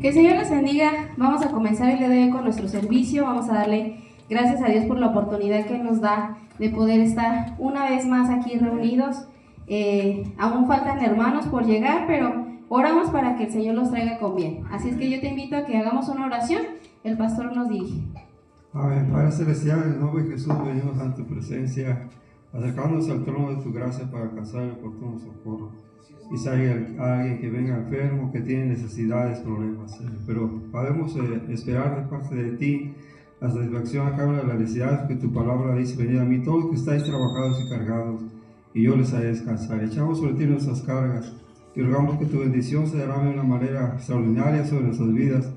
Que el Señor les bendiga. Vamos a comenzar el día de hoy con nuestro servicio. Vamos a darle gracias a Dios por la oportunidad que nos da de poder estar una vez más aquí reunidos. Aún faltan hermanos por llegar, pero oramos para que el Señor los traiga con bien. Así es que yo te invito a que hagamos una oración. El pastor nos dirige. Amén. Padre Celestial, en el nombre de Jesús venimos ante tu presencia, acercándonos al trono de tu gracia para alcanzar el oportuno socorro. Y si hay alguien que venga enfermo, que tiene necesidades, problemas, pero podemos esperar de parte de ti la satisfacción a causa de las necesidades, que tu palabra dice: venid a mí todos los que estáis trabajados y cargados, y yo les haré descansar. Echamos sobre ti nuestras cargas y rogamos que tu bendición se derrame de una manera extraordinaria sobre nuestras vidas,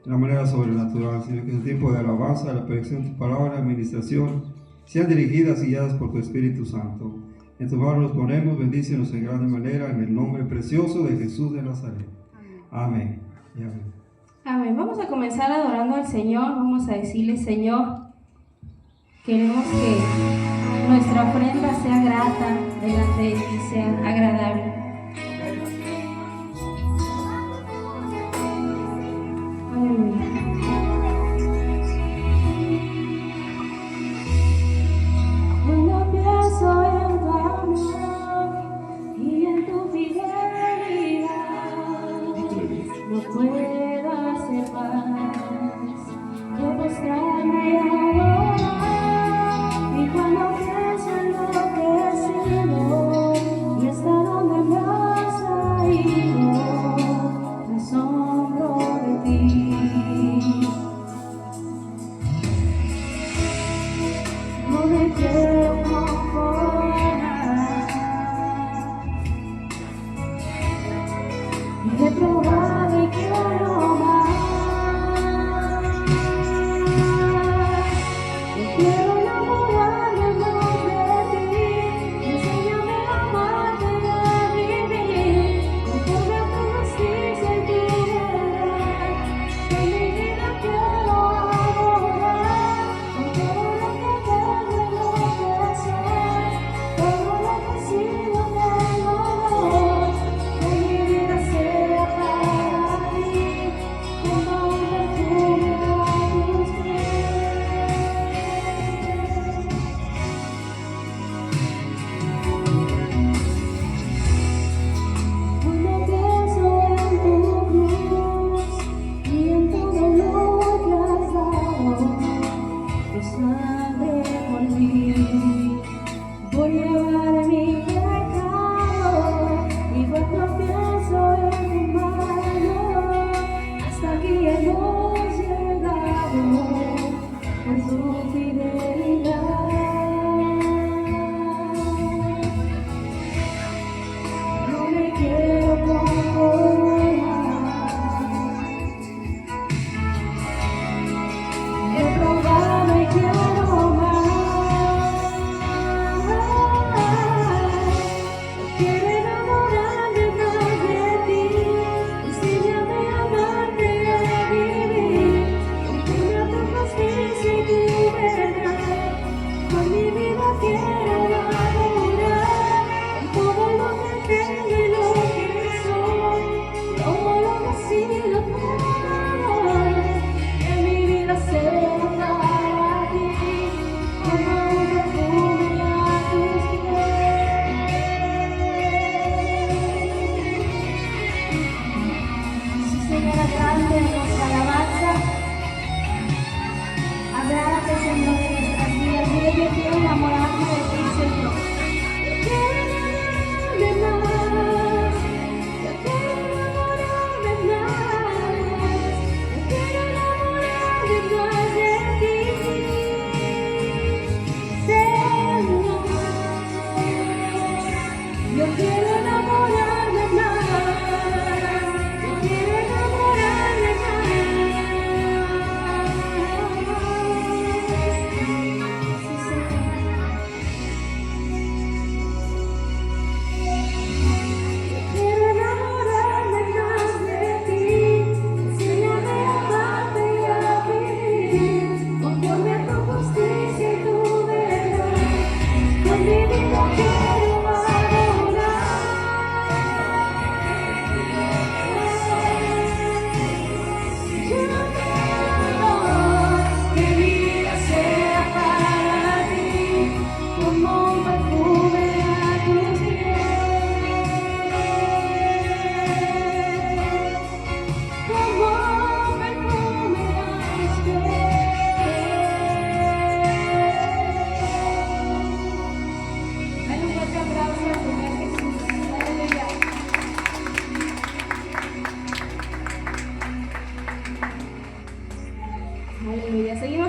de una manera sobrenatural, sino que el tiempo de alabanza, de la predicción de tu palabra, de administración, sean dirigidas y guiadas por tu Espíritu Santo. En tu mano nos ponemos, bendícenos en grande manera, en el nombre precioso de Jesús de Nazaret. Amén. Y amén. Amén. Vamos a comenzar adorando al Señor. Vamos a decirle: Señor, queremos que nuestra ofrenda sea grata delante de ti, sea agradable. Aleluya. Cuando pienso en tu amor y en tu fidelidad, no puedo hacer más que mostrarme y adorar. Y cuando pienso en lo que he sido y hasta donde me has traído, me asombro de ti. No me quiero conformar y he probado y quiero más. Yo quiero enamorarme más de ti. Enséñame a amarte y a vivir conforme a tu justicia y tu verdad. En mi vida quiero adorar con todo lo que tengo y lo que soy, todo lo que he sido tengo hoy. Que mi vida sea para ti, como un perfume a tus pies. Cuando pienso en tu cruz y en tu dolor que has dado, tu sangre por mí, por llevar mi pecado. Y cuando pienso en tu mano, hasta aquí hemos llegado por tu fidelidad. No me quiero conformar, he probado y quiero más. Quiero enamorarme más de ti. Enséñame a amarte y a vivir conforme a tu justicia y tu verdad. Con mi vida quiero adorar con todo lo que tengo y lo que soy, todo lo que he sido por hoy. Que mi vida sea para ti, como un perfume a tus pies. Sí, Señor, adelante en nuestra alabanza. Agrádate, Señor, de nuestras vidas. Dile: yo quiero enamorarme de ti, Señor. Yo quiero enamorarme más. Yo quiero enamorarme más. Yo quiero enamorarme más de ti, Señor. Yo quiero enamorarme más. Yo quiero enamorarme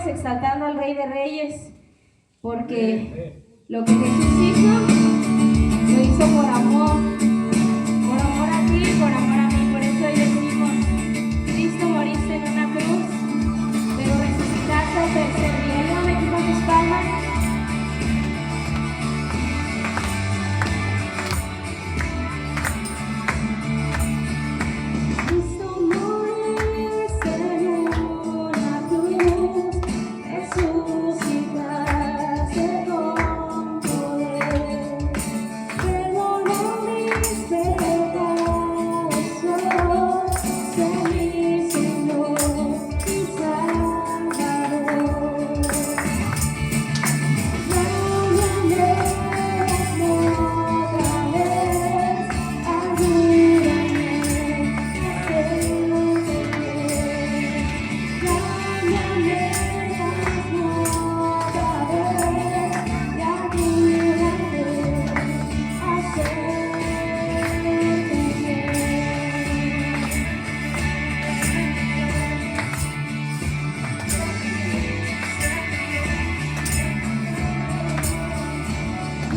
exaltando al Rey de Reyes, porque lo que Jesús hizo, lo hizo por amor a ti, por amor a mí. Por eso hoy decimos, Cristo moriste en una cruz, pero resucitaste al tercer día. Ayúdame aquí con tus palmas. Cristo moriste en una cruz, resucitaste con poder, perdonó mis pecados, sé mi Señor y Salvador. Cámbiame otra vez, ayúdame a hacerte bien. Cámbiame otra vez y ayúdame a hacerte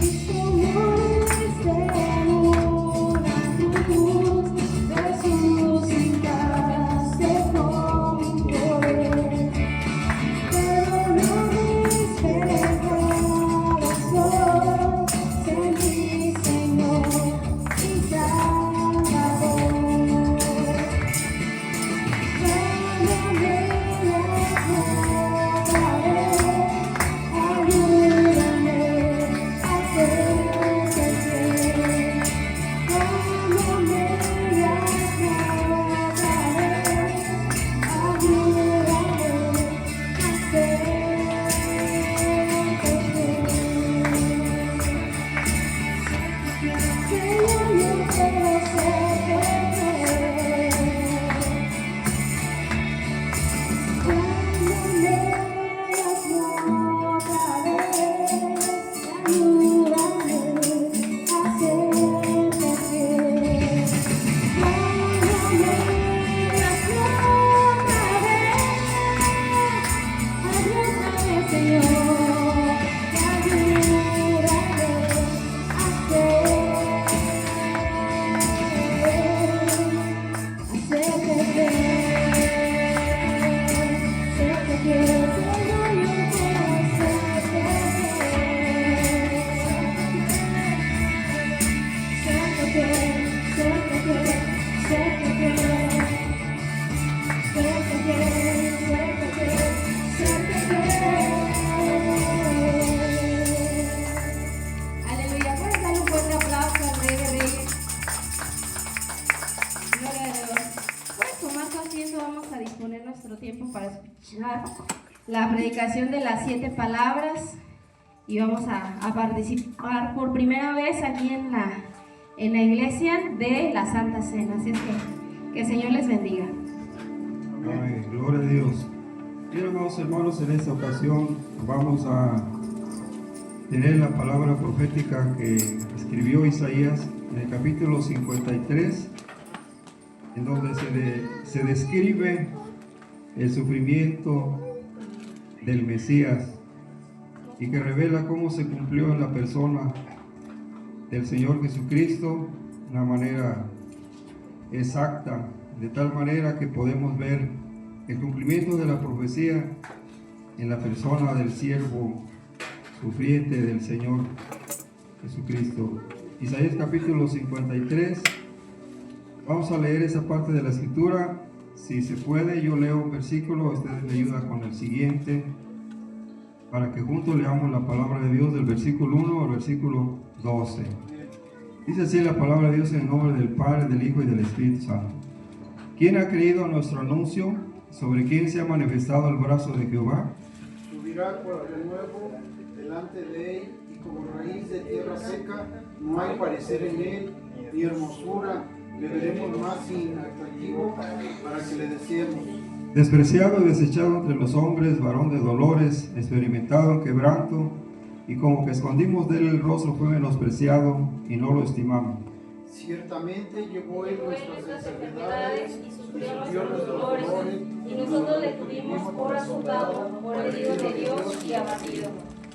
Cristo moriste en una cruz, resucitaste con poder, perdonó mis pecados, sé mi Señor y Salvador. Cámbiame otra vez, ayúdame a hacerte bien. Cámbiame otra vez, ayúdame a hacerte bien. Señor, yo quiero hacerte bien. Cámbiame otra vez, ayúdame a hacerte bien. Cámbiame otra vez, ayúdame, Señor, y ayúdame a hacerte bien. Sé que quiero, Señor, yo quiero hacerte bien. Sé que quiero, sé que quiero, sé que quiero. Sé que quiero, sé que quiero, sé que quiero. Aleluya. ¿Puedes darle un fuerte aplauso al Rey de Reyes? Gloria a Dios. Puedes tomar tu asiento, vamos a disponer nuestro tiempo para escuchar la predicación de las 7 palabras y vamos a participar por primera vez aquí en la iglesia de la Santa Cena. Así es que el Señor les bendiga. Ay, gloria a Dios. Bien, amados hermanos, en esta ocasión vamos a tener la palabra profética que escribió Isaías en el capítulo 53, en donde se describe el sufrimiento del Mesías y que revela cómo se cumplió en la persona del Señor Jesucristo de una manera exacta, de tal manera que podemos ver el cumplimiento de la profecía en la persona del siervo sufriente del Señor Jesucristo. Isaías capítulo 53, vamos a leer esa parte de la escritura. Si se puede, yo leo un versículo, ustedes me ayudan con el siguiente, para que juntos leamos la palabra de Dios del versículo 1 al versículo 12. Dice así la palabra de Dios en el nombre del Padre, del Hijo y del Espíritu Santo. ¿Quién ha creído a nuestro anuncio? ¿Sobre quién se ha manifestado el brazo de Jehová? Subirá por de nuevo delante de él, y como raíz de tierra seca, no hay parecer en él, ni hermosura, le veremos más inatractivo para que le deseemos. Despreciado y desechado entre los hombres, varón de dolores, experimentado en quebranto, y como que escondimos de él el rostro, fue menospreciado y no lo estimamos. Ciertamente llevó él nuestras enfermedades y sufrió nuestros dolores, y nosotros le tuvimos por por azotado, por herido de Dios y abatido.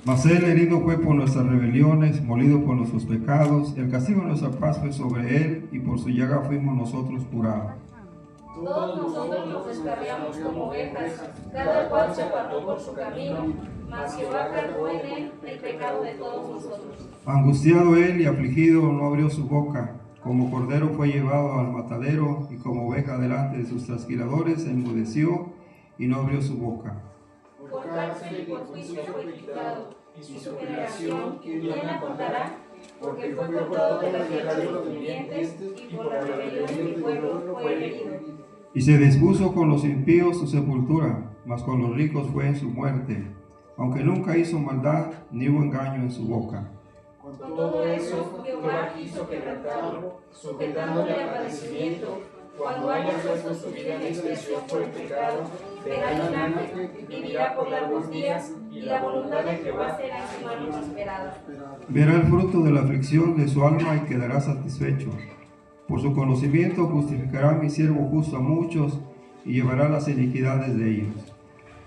Mas él herido fue por nuestras rebeliones, molido por nuestros pecados. El castigo de nuestra paz fue sobre él, y por su llaga fuimos nosotros curados. Todos nosotros nos descarriamos como ovejas, cada cual se apartó por su camino, mas Jehová cargó en él el pecado de todos nosotros. Angustiado él y afligido, no abrió su boca. Como cordero fue llevado al matadero, y como oveja delante de sus trasquiladores, se enmudeció y no abrió su boca. Por cárcel y por juicio fue quitado, y su generación, ¿quién la contará? Porque fue cortado de la tierra de los vivientes, y por la rebelión del pueblo fue herido. Y se dispuso con los impíos su sepultura, mas con los ricos fue en su muerte, aunque nunca hizo maldad, ni hubo engaño en su boca. Con todo eso, Jehová quiso quebrantarlo, sujetándole al padecimiento. Cuando haya puesto su vida en expiación por el pecado, verá linaje, vivirá por largos días, y la voluntad de Jehová será en su mano prosperada. Verá el fruto de la aflicción de su alma y quedará satisfecho. Por su conocimiento justificará mi siervo justo a muchos, y llevará las iniquidades de ellos.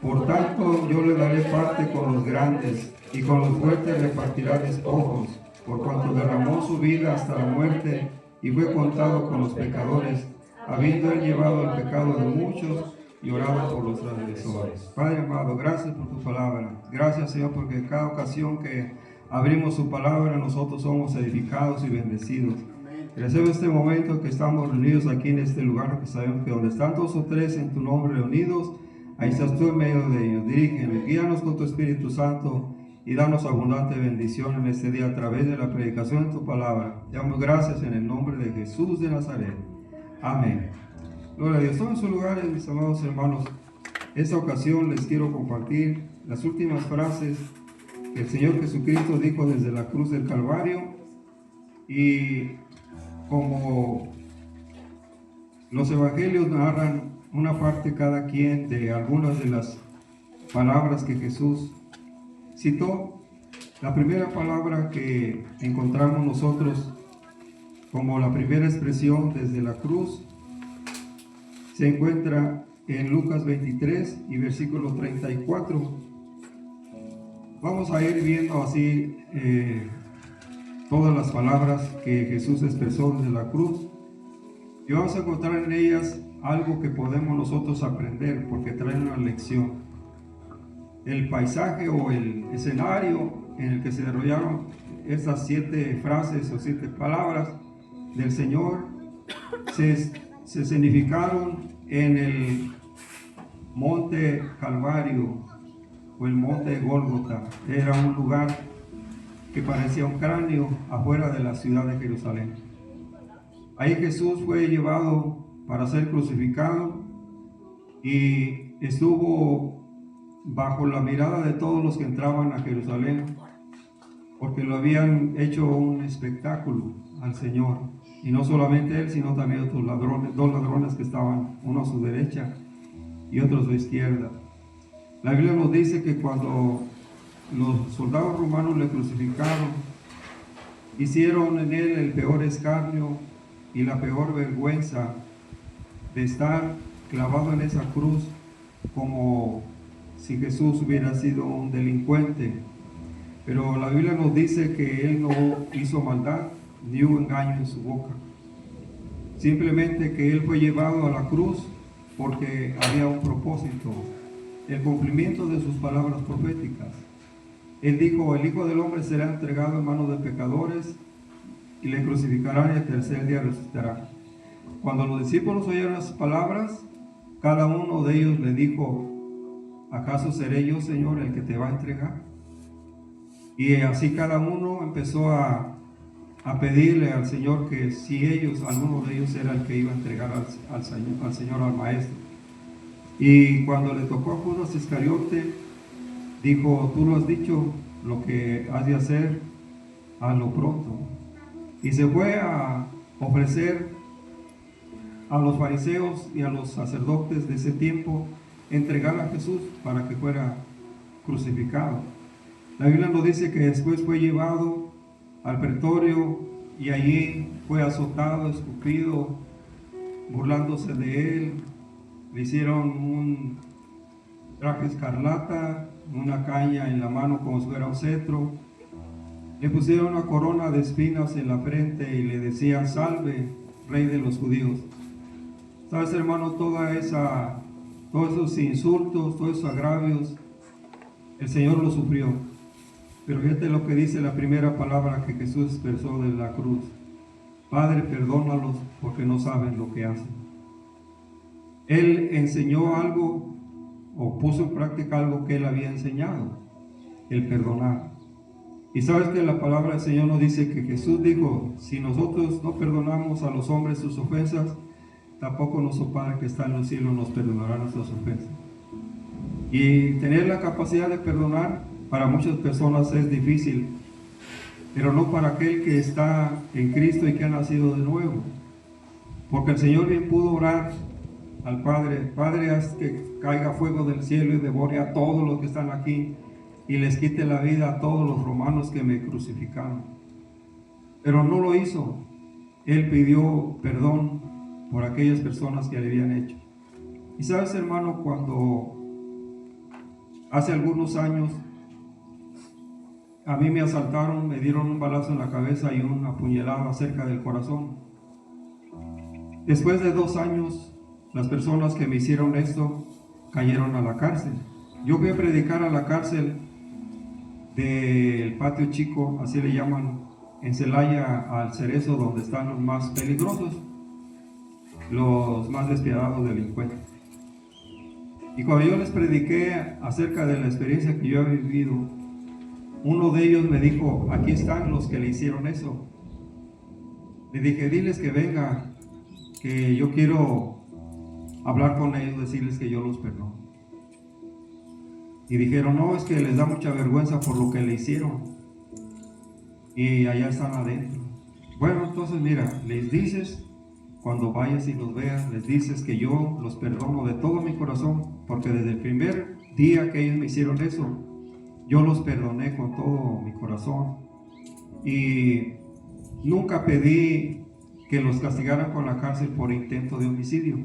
Por tanto, yo le daré parte con los grandes, y con los fuertes repartirá despojos, por cuanto derramó su vida hasta la muerte, y fue contado con los pecadores, habiendo él llevado el pecado de muchos y orado por los transgresores. Padre amado, gracias por tu palabra. Gracias, Señor, porque en cada ocasión que abrimos su palabra, nosotros somos edificados y bendecidos. Gracias este momento que estamos reunidos aquí en este lugar, que sabemos que donde están 2 o 3 en tu nombre reunidos, ahí estás tú en medio de ellos. Dirígenos, guíanos con tu Espíritu Santo y danos abundante bendición en este día a través de la predicación de tu palabra. Te damos gracias en el nombre de Jesús de Nazaret. Amén. Gloria a Dios. Todos en sus lugares, mis amados hermanos. Esta ocasión les quiero compartir las últimas frases que el Señor Jesucristo dijo desde la cruz del Calvario, y como los evangelios narran una parte cada quien de algunas de las palabras que Jesús citó, la primera palabra que encontramos nosotros como la primera expresión desde la cruz se encuentra en Lucas 23 y versículo 34. Vamos a ir viendo así todas las palabras que Jesús expresó desde la cruz, y vamos a encontrar en ellas algo que podemos nosotros aprender, porque traen una lección. El paisaje o el escenario en el que se desarrollaron estas 7 frases o 7 palabras del Señor se significaron en el monte Calvario o el monte Gólgota. Era un lugar que parecía un cráneo afuera de la ciudad de Jerusalén. Ahí Jesús fue llevado para ser crucificado y estuvo bajo la mirada de todos los que entraban a Jerusalén, porque lo habían hecho un espectáculo al Señor, y no solamente él, sino también otros ladrones, 2 ladrones que estaban, uno a su derecha y otro a su izquierda. La Biblia nos dice que cuando los soldados romanos le crucificaron, hicieron en él el peor escarnio y la peor vergüenza de estar clavado en esa cruz, como si Jesús hubiera sido un delincuente. Pero la Biblia nos dice que él no hizo maldad, ni hubo engaño en su boca. Simplemente que él fue llevado a la cruz porque había un propósito, el cumplimiento de sus palabras proféticas. Él dijo: el Hijo del Hombre será entregado en manos de pecadores, y le crucificarán, y el tercer día resucitará. Cuando los discípulos oyeron las palabras, cada uno de ellos le dijo: ¿acaso seré yo, Señor, el que te va a entregar? Y así cada uno empezó a pedirle al Señor que si ellos, alguno de ellos era el que iba a entregar al Señor, al Maestro. Y cuando le tocó a Judas Iscariote, dijo: tú lo has dicho, lo que has de hacer, hazlo pronto. Y se fue a ofrecer a los fariseos y a los sacerdotes de ese tiempo, entregar a Jesús para que fuera crucificado. La Biblia nos dice que después fue llevado al pretorio y allí fue azotado, escupido, burlándose de él. Le hicieron traje escarlata, una caña en la mano como si fuera un cetro. Le pusieron una corona de espinas en la frente y le decían: salve, rey de los judíos. Sabes, hermano, todos esos insultos, todos esos agravios, el Señor los sufrió. Pero fíjate lo que dice la primera palabra que Jesús expresó de la cruz: Padre, perdónalos porque no saben lo que hacen. Él enseñó algo, o puso en práctica algo que él había enseñado: el perdonar. Y sabes que la palabra del Señor nos dice que Jesús dijo: si nosotros no perdonamos a los hombres sus ofensas, tampoco nuestro Padre que está en los cielos nos perdonará nuestras ofensas. Y tener la capacidad de perdonar para muchas personas es difícil, pero no para aquel que está en Cristo y que ha nacido de nuevo. Porque el Señor bien pudo orar al Padre: Padre, haz que caiga fuego del cielo y devore a todos los que están aquí y les quite la vida a todos los romanos que me crucificaron. Pero no lo hizo. Él pidió perdón por aquellas personas que le habían hecho. Y sabes, hermano, cuando hace algunos años a mí me asaltaron, me dieron un balazo en la cabeza y una puñalada cerca del corazón. Después de 2 años, las personas que me hicieron esto cayeron a la cárcel. Yo fui a predicar a la cárcel del Patio Chico, así le llaman, en Celaya, al Cerezo, donde están los más peligrosos, los más despiadados delincuentes. Y cuando yo les prediqué acerca de la experiencia que yo he vivido, uno de ellos me dijo: aquí están los que le hicieron eso. Le dije: diles que venga, que yo quiero hablar con ellos, decirles que yo los perdono. Y dijeron: no, es que les da mucha vergüenza por lo que le hicieron. Y allá están adentro. Bueno, entonces mira, les dices, cuando vayas y los veas, les dices que yo los perdono de todo mi corazón, porque desde el primer día que ellos me hicieron eso, yo los perdoné con todo mi corazón. Y nunca pedí que los castigaran con la cárcel por intento de homicidio.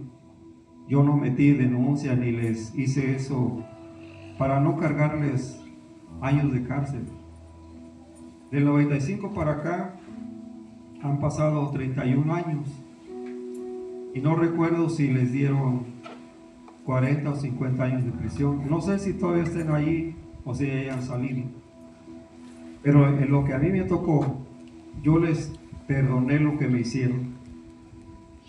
Yo no metí denuncia ni les hice eso para no cargarles años de cárcel. Del 95 para acá han pasado 31 años y no recuerdo si les dieron 40 o 50 años de prisión. No sé si todavía estén allí o si hayan salido. Pero en lo que a mí me tocó, yo les perdoné lo que me hicieron.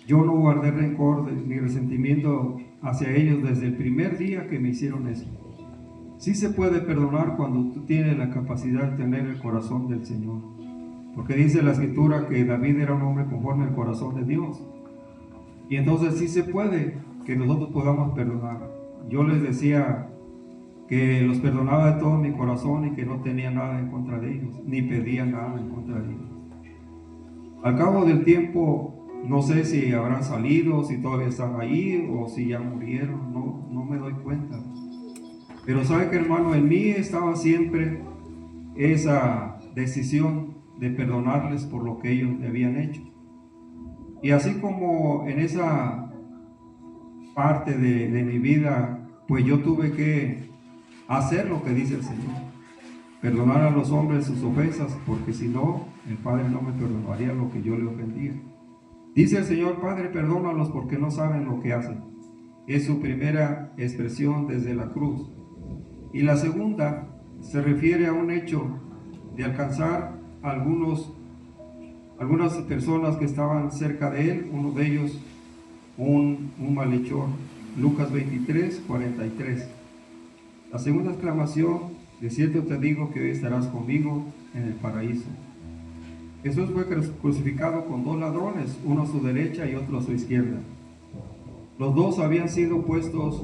Yo no guardé rencor ni resentimiento hacia ellos desde el primer día que me hicieron eso. Sí se puede perdonar cuando tú tienes la capacidad de tener el corazón del Señor. Porque dice la Escritura que David era un hombre conforme al corazón de Dios. Y entonces sí se puede que nosotros podamos perdonar. Yo les decía que los perdonaba de todo mi corazón y que no tenía nada en contra de ellos, ni pedía nada en contra de ellos. Al cabo del tiempo, no sé si habrán salido, si todavía están ahí o si ya murieron, no me doy cuenta. Pero sabe que, hermano, en mí estaba siempre esa decisión de perdonarles por lo que ellos me habían hecho. Y así como en esa parte de mi vida, pues yo tuve que hacer lo que dice el Señor: perdonar a los hombres sus ofensas, porque si no, el Padre no me perdonaría lo que yo le ofendía. Dice el Señor: Padre, perdónalos porque no saben lo que hacen. Es su primera expresión desde la cruz. Y la segunda se refiere a un hecho de alcanzar a algunas personas que estaban cerca de él, uno de ellos un malhechor. Lucas 23, 43. La segunda exclamación: de cierto te digo que hoy estarás conmigo en el paraíso. Jesús fue crucificado con 2 ladrones, uno a su derecha y otro a su izquierda. Los dos habían sido puestos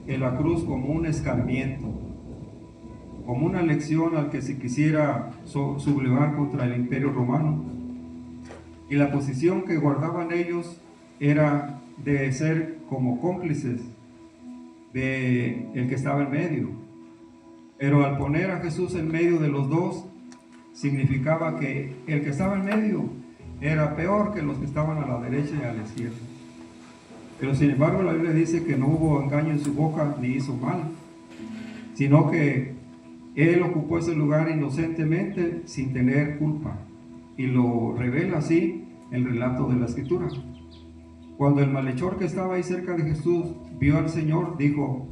en la cruz como un escarmiento, como una lección al que se quisiera sublevar contra el imperio romano. Y la posición que guardaban ellos era de ser como cómplices de el que estaba en medio. Pero al poner a Jesús en medio de los dos, significaba que el que estaba en medio era peor que los que estaban a la derecha y a la izquierda. Pero sin embargo la Biblia dice que no hubo engaño en su boca ni hizo mal. sino que él ocupó ese lugar inocentemente sin tener culpa. Y lo revela así el relato de la Escritura. Cuando el malhechor que estaba ahí cerca de Jesús vio al Señor, dijo: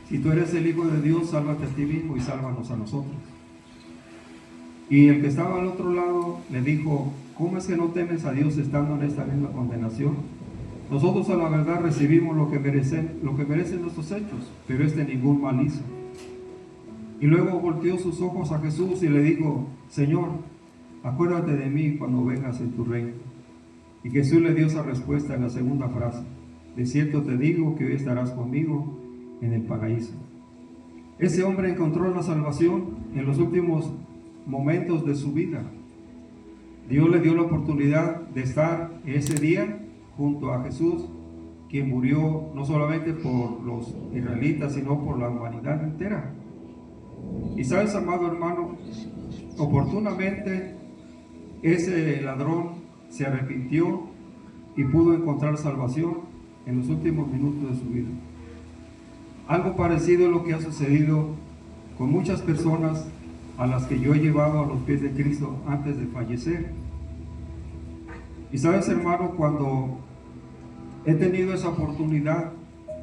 si tú eres el Hijo de Dios, sálvate a ti mismo y sálvanos a nosotros. Y el que estaba al otro lado le dijo: ¿cómo es que no temes a Dios estando en esta misma condenación? Nosotros a la verdad recibimos lo que merecen nuestros hechos, pero este ningún mal hizo. Y luego volteó sus ojos a Jesús y le dijo: Señor, acuérdate de mí cuando vengas en tu reino. Y Jesús le dio esa respuesta en la segunda frase: de cierto te digo que hoy estarás conmigo en el paraíso. Ese hombre encontró la salvación en los últimos momentos de su vida. Dios le dio la oportunidad de estar ese día junto a Jesús, quien murió no solamente por los israelitas, sino por la humanidad entera. Y sabes, amado hermano, oportunamente ese ladrón se arrepintió y pudo encontrar salvación en los últimos minutos de su vida. Algo parecido es lo que ha sucedido con muchas personas a las que yo he llevado a los pies de Cristo antes de fallecer. Y sabes, hermano, cuando he tenido esa oportunidad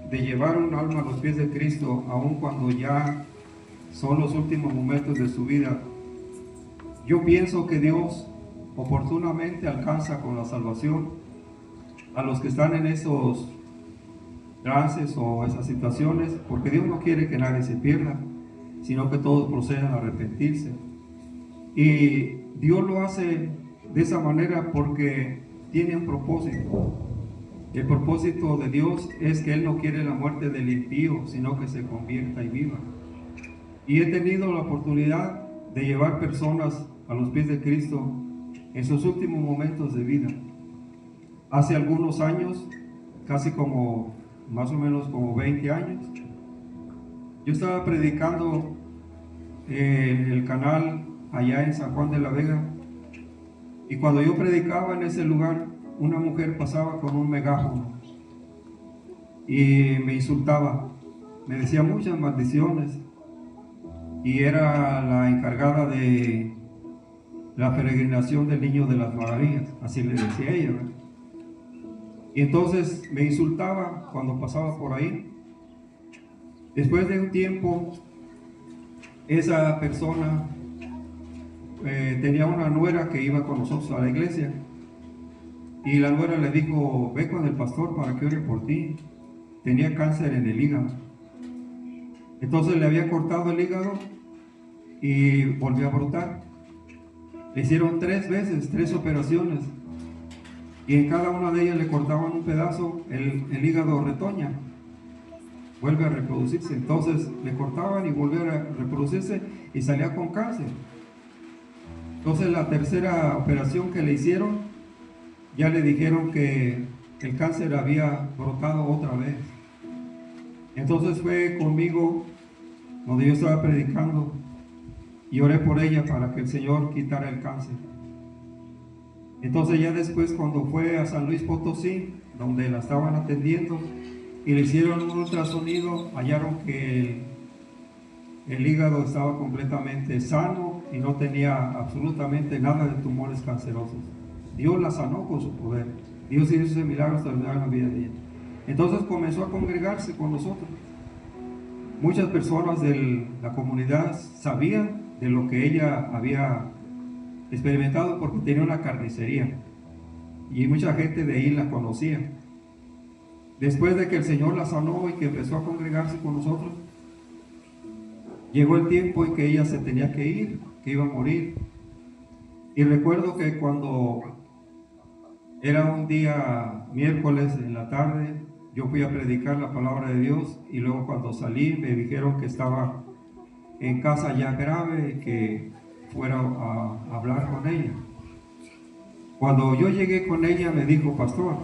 de llevar un alma a los pies de Cristo, aun cuando ya son los últimos momentos de su vida, yo pienso que Dios oportunamente alcanza con la salvación a los que están en esos trances o esas situaciones, porque Dios no quiere que nadie se pierda, sino que todos procedan a arrepentirse. Y Dios lo hace de esa manera porque tiene un propósito. El propósito de Dios es que Él no quiere la muerte del impío, sino que se convierta y viva. Y he tenido la oportunidad de llevar personas a los pies de Cristo en sus últimos momentos de vida. Hace algunos años, casi como más o menos como 20 años, yo estaba predicando en el canal allá en San Juan de la Vega, y cuando yo predicaba en ese lugar, una mujer pasaba con un megáfono y me insultaba, me decía muchas maldiciones, y era la encargada de la peregrinación del Niño de las Maravillas, así le decía ella, ¿verdad? Y entonces me insultaba cuando pasaba por ahí. Después de un tiempo, esa persona tenía una nuera que iba con nosotros a la iglesia, y la nuera le dijo: ve con el pastor para que ore por ti. Tenía cáncer en el hígado. Entonces le había cortado el hígado y volvió a brotar. Le hicieron 3 veces, 3 operaciones, y en cada una de ellas le cortaban un pedazo. El hígado retoña, vuelve a reproducirse. Entonces le cortaban y volvía a reproducirse y salía con cáncer. Entonces la tercera operación que le hicieron, ya le dijeron que el cáncer había brotado otra vez. Entonces fue conmigo donde yo estaba predicando y oré por ella para que el Señor quitara el cáncer. Entonces ya después, cuando fue a San Luis Potosí, donde la estaban atendiendo y le hicieron un ultrasonido, hallaron que el hígado estaba completamente sano y no tenía absolutamente nada de tumores cancerosos. Dios la sanó con su poder. Dios hizo ese milagro extraordinario en la vida de ella. Entonces comenzó a congregarse con nosotros. Muchas personas de la comunidad sabían de lo que ella había experimentado porque tenía una carnicería, y mucha gente de ahí la conocía. Después de que el Señor la sanó y que empezó a congregarse con nosotros, llegó el tiempo en que ella se tenía que ir, que iba a morir. Y recuerdo que cuando era un día miércoles en la tarde, yo fui a predicar la palabra de Dios, y luego cuando salí me dijeron que estaba en casa ya grave, que fuera a hablar con ella. Cuando yo llegué con ella, me dijo: pastor,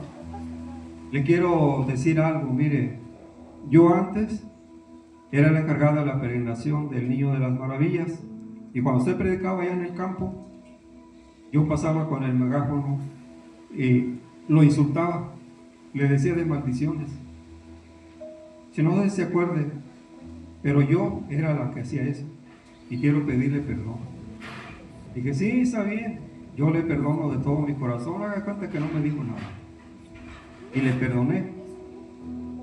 le quiero decir algo. Mire, yo antes era la encargada de la peregrinación del Niño de las Maravillas, y cuando usted predicaba allá en el campo, yo pasaba con el megáfono y lo insultaba, le decía de maldiciones. Si no se acuerde, pero yo era la que hacía eso y quiero pedirle perdón. Dije, sí, está bien, yo le perdono de todo mi corazón. Haga cuenta que no me dijo nada y le perdoné.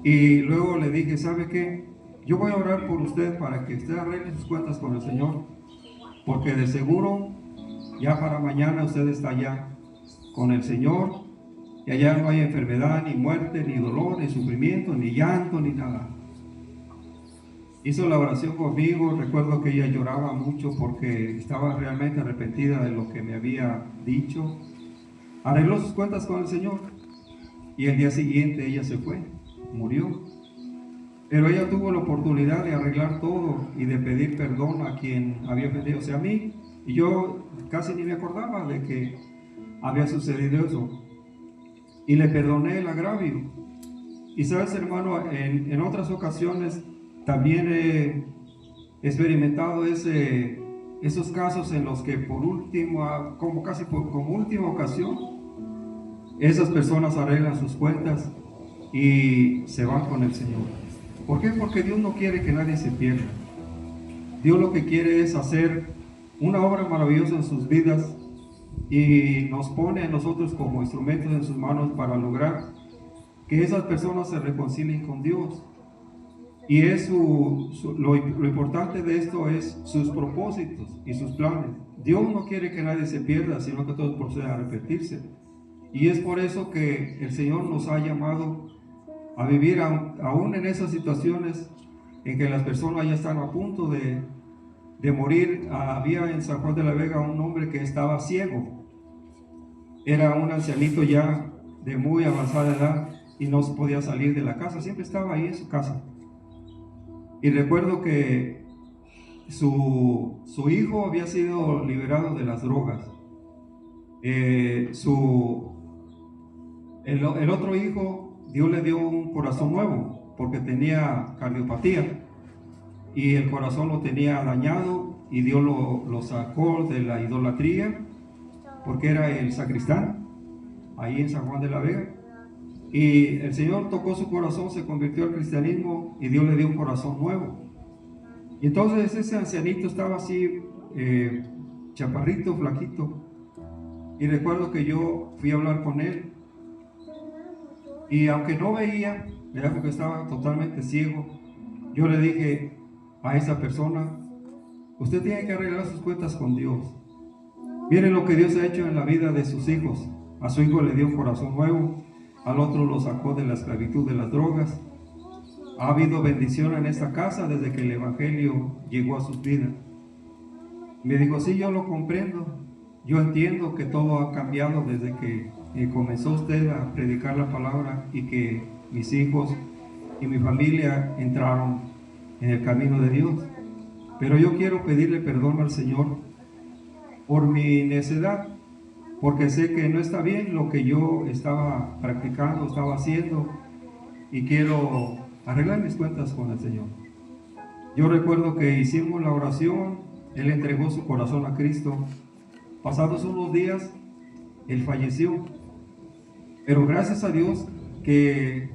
Y luego le dije, ¿sabe qué? Yo voy a orar por usted para que usted arregle sus cuentas con el Señor, porque de seguro ya para mañana usted está allá con el Señor y allá no hay enfermedad, ni muerte, ni dolor, ni sufrimiento, ni llanto, ni nada. Hizo la oración conmigo. Recuerdo que ella lloraba mucho porque estaba realmente arrepentida de lo que me había dicho. Arregló sus cuentas con el Señor y el día siguiente ella se fue, murió. Pero ella tuvo la oportunidad de arreglar todo y de pedir perdón a quien había ofendido, o sea, a mí. Y yo casi ni me acordaba de que había sucedido eso. Y le perdoné el agravio. Y sabes, hermano, en otras ocasiones también he experimentado esos casos en los que como última ocasión, esas personas arreglan sus cuentas y se van con el Señor. ¿Por qué? Porque Dios no quiere que nadie se pierda. Dios lo que quiere es hacer una obra maravillosa en sus vidas y nos pone a nosotros como instrumentos en sus manos para lograr que esas personas se reconcilien con Dios. Y lo importante de esto es sus propósitos y sus planes. Dios no quiere que nadie se pierda, sino que todos procedan a arrepentirse. Y es por eso que el Señor nos ha llamado a vivir aún en esas situaciones en que las personas ya están a punto de morir. Había en San Juan de la Vega un hombre que estaba ciego. Era un ancianito ya de muy avanzada edad y no podía salir de la casa, siempre estaba ahí en su casa. Y recuerdo que su hijo había sido liberado de las drogas. El otro hijo, Dios le dio un corazón nuevo porque tenía cardiopatía y el corazón lo tenía dañado, y Dios lo sacó de la idolatría porque era el sacristán ahí en San Juan de la Vega. Y el Señor tocó su corazón, se convirtió al cristianismo y Dios le dio un corazón nuevo. Y entonces ese ancianito estaba así, chaparrito, flaquito. Y recuerdo que yo fui a hablar con él. Y aunque no veía, porque estaba totalmente ciego, yo le dije a esa persona, usted tiene que arreglar sus cuentas con Dios. Miren lo que Dios ha hecho en la vida de sus hijos. A su hijo le dio un corazón nuevo. Al otro lo sacó de la esclavitud de las drogas. Ha habido bendición en esta casa desde que el Evangelio llegó a sus vidas. Me dijo, sí, yo lo comprendo. Yo entiendo que todo ha cambiado desde que comenzó usted a predicar la palabra y que mis hijos y mi familia entraron en el camino de Dios. Pero yo quiero pedirle perdón al Señor por mi necedad, porque sé que no está bien lo que yo estaba practicando, estaba haciendo, y quiero arreglar mis cuentas con el Señor. Yo recuerdo que hicimos la oración, él entregó su corazón a Cristo. Pasados unos días, él falleció, pero gracias a Dios que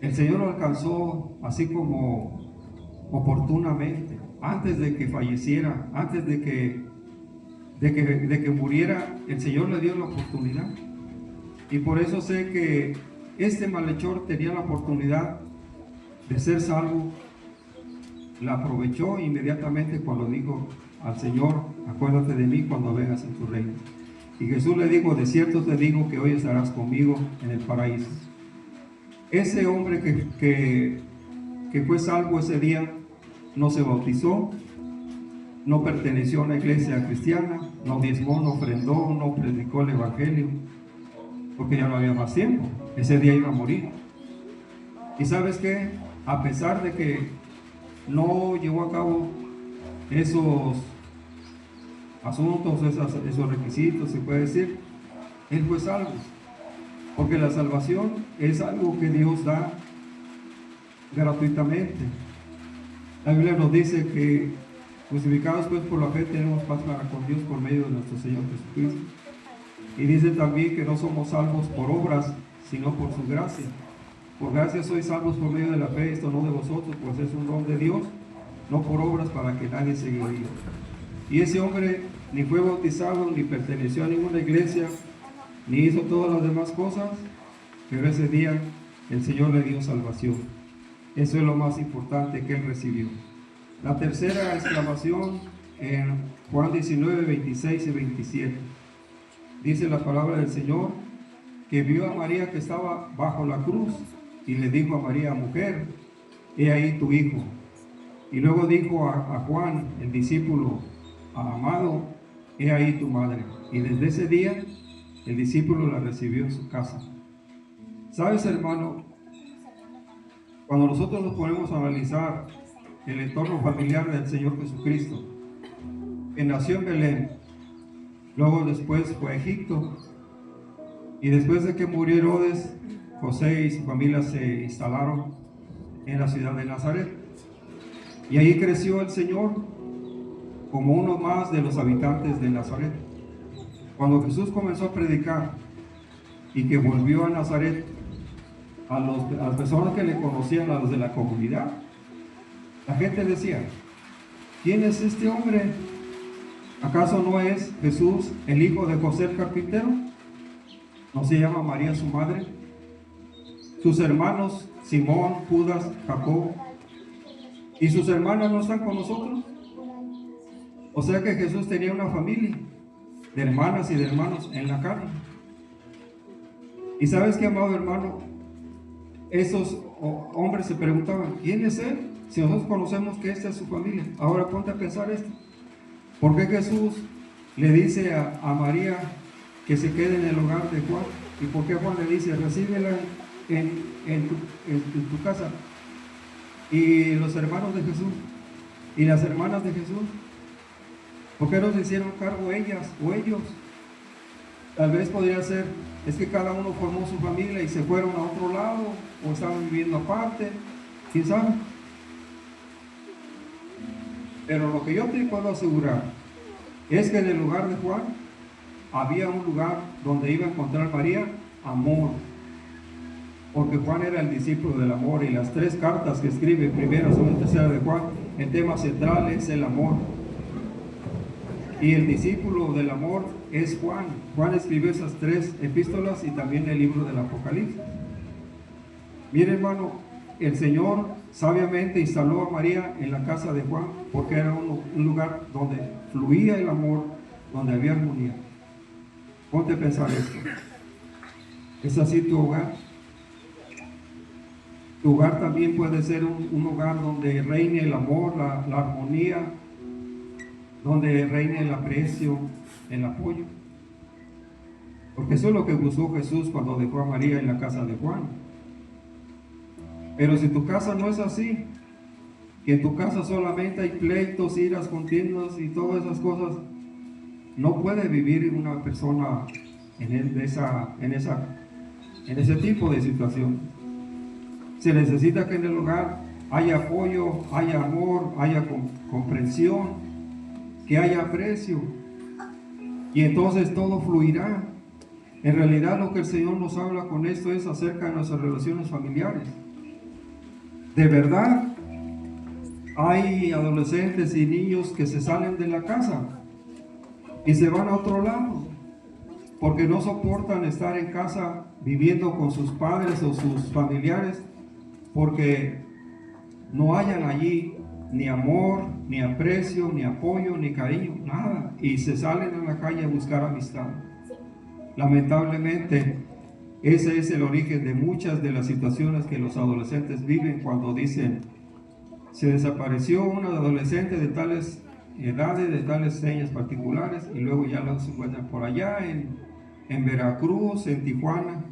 el Señor lo alcanzó así como oportunamente, antes de que falleciera, antes de que muriera. El Señor le dio la oportunidad, y por eso sé que este malhechor tenía la oportunidad de ser salvo. La aprovechó inmediatamente cuando dijo al Señor, acuérdate de mí cuando vengas en tu reino. Y Jesús le dijo, de cierto te digo que hoy estarás conmigo en el paraíso. Ese hombre que fue salvo ese día no se bautizó, no perteneció a una iglesia cristiana, no diezmó, no ofrendó, no predicó el Evangelio, porque ya no había más tiempo. Ese día iba a morir. Y ¿sabes qué? A pesar de que no llevó a cabo esos asuntos, esos requisitos, se puede decir, él fue salvo. Porque la salvación es algo que Dios da gratuitamente. La Biblia nos dice que justificados pues por la fe tenemos paz para con Dios por medio de nuestro Señor Jesucristo. Y dice también que no somos salvos por obras, sino por su gracia. Por gracia sois salvos por medio de la fe, esto no de vosotros, pues es un don de Dios, no por obras para que nadie se gloríe. Y ese hombre ni fue bautizado, ni perteneció a ninguna iglesia, ni hizo todas las demás cosas, pero ese día el Señor le dio salvación. Eso es lo más importante que él recibió. La tercera exclamación en Juan 19, 26 y 27. Dice la palabra del Señor que vio a María que estaba bajo la cruz y le dijo a María, mujer, he ahí tu hijo. Y luego dijo a Juan, el discípulo amado, he ahí tu madre. Y desde ese día el discípulo la recibió en su casa. ¿Sabes, hermano? Cuando nosotros nos ponemos a analizar el entorno familiar del Señor Jesucristo, que nació en Belén, luego después fue a Egipto, y después de que murió Herodes, José y su familia se instalaron en la ciudad de Nazaret. Y ahí creció el Señor como uno más de los habitantes de Nazaret. Cuando Jesús comenzó a predicar y que volvió a Nazaret, a las personas que le conocían, a los de la comunidad, la gente decía, ¿quién es este hombre? ¿Acaso no es Jesús, el hijo de José el carpintero? ¿No se llama María su madre? Sus hermanos, Simón, Judas, Jacob, ¿y sus hermanas no están con nosotros? O sea que Jesús tenía una familia de hermanas y de hermanos en la carne. ¿Y sabes qué, amado hermano? Esos hombres se preguntaban, ¿quién es él? Si nosotros conocemos que esta es su familia. Ahora ponte a pensar esto. ¿Por qué Jesús le dice a María que se quede en el hogar de Juan? ¿Y por qué Juan le dice, recíbela en tu casa? Y los hermanos de Jesús y las hermanas de Jesús, ¿por qué no se hicieron cargo ellas o ellos? Tal vez podría ser, es que cada uno formó su familia y se fueron a otro lado, o estaban viviendo aparte, ¿quién sabe? Pero lo que yo te puedo asegurar es que en el lugar de Juan había un lugar donde iba a encontrar María amor, porque Juan era el discípulo del amor, y las tres cartas que escribe, primera, segunda y tercera de Juan, el tema central es el amor. Y el discípulo del amor es Juan. Juan escribió esas tres epístolas y también el libro del Apocalipsis. Mire, hermano, el Señor sabiamente instaló a María en la casa de Juan porque era un lugar donde fluía el amor, donde había armonía. Ponte a pensar esto. ¿Es así tu hogar? Tu hogar también puede ser un hogar donde reine el amor, la armonía, donde reine el aprecio, el apoyo. Porque eso es lo que buscó Jesús cuando dejó a María en la casa de Juan. Pero si tu casa no es así, que en tu casa solamente hay pleitos, iras, contiendas y todas esas cosas, no puede vivir una persona en ese tipo de situación. Se necesita que en el hogar haya apoyo, haya amor, haya comprensión, que haya aprecio, y entonces todo fluirá. En realidad lo que el Señor nos habla con esto es acerca de nuestras relaciones familiares. De verdad, hay adolescentes y niños que se salen de la casa y se van a otro lado porque no soportan estar en casa viviendo con sus padres o sus familiares, porque no hayan allí ni amor, ni aprecio, ni apoyo, ni cariño, nada, y se salen a la calle a buscar amistad. Lamentablemente, ese es el origen de muchas de las situaciones que los adolescentes viven cuando dicen, se desapareció una adolescente de tales edades, de tales señas particulares, y luego ya los encuentran por allá en Veracruz, en Tijuana,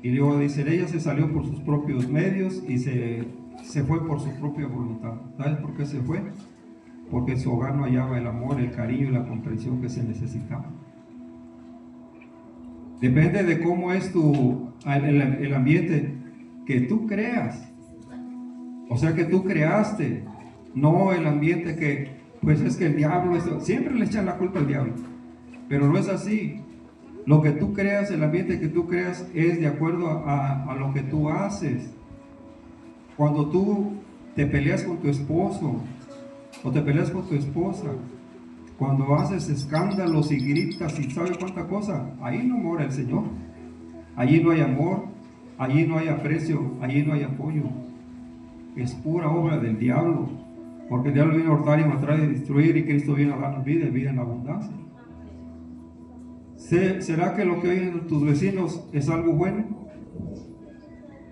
y luego dicen, ella se salió por sus propios medios y se fue por su propia voluntad. ¿Sabes por qué se fue? Porque en su hogar no hallaba el amor, el cariño y la comprensión que se necesitaba. Depende de cómo es el ambiente que tú creas. O sea, que tú creaste, no el ambiente que, pues es que el diablo, siempre le echan la culpa al diablo, pero no es así. Lo que tú creas, el ambiente que tú creas es de acuerdo a lo que tú haces. Cuando tú te peleas con tu esposo o te peleas con tu esposa, cuando haces escándalos y gritas y sabe cuánta cosa, ahí no mora el Señor. Allí no hay amor, allí no hay aprecio, allí no hay apoyo. Es pura obra del diablo, porque el diablo viene a hurtar y matar y destruir, y Cristo viene a darnos vida y vida en abundancia. ¿Será que lo que oyen tus vecinos es algo bueno?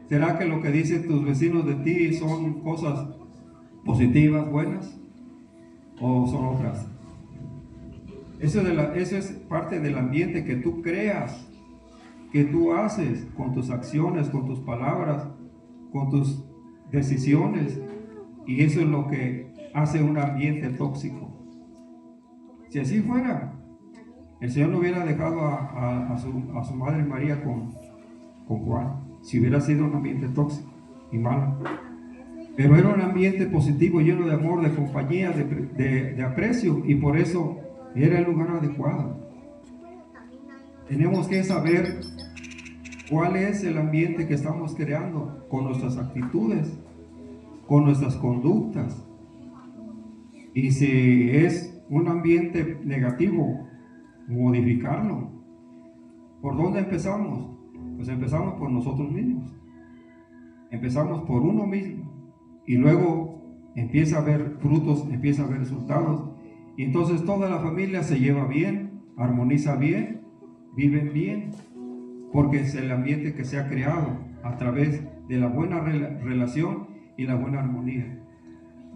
¿Será que lo que dicen tus vecinos de ti son cosas positivas, buenas? ¿O son otras? Eso es parte del ambiente que tú creas, que tú haces con tus acciones, con tus palabras, con tus decisiones. Y eso es lo que hace un ambiente tóxico. Si así fuera, el Señor no hubiera dejado a su madre María con Juan, si hubiera sido un ambiente tóxico y malo. Pero era un ambiente positivo, lleno de amor, de compañía, de aprecio, y por eso era el lugar adecuado. Tenemos que saber cuál es el ambiente que estamos creando con nuestras actitudes, con nuestras conductas. Y si es un ambiente negativo, modificarlo. ¿Por dónde empezamos? Pues empezamos por nosotros mismos. Empezamos por uno mismo. Y luego empieza a haber frutos, empieza a haber resultados. Y entonces toda la familia se lleva bien, armoniza bien, viven bien. Porque es el ambiente que se ha creado a través de la buena relación y la buena armonía.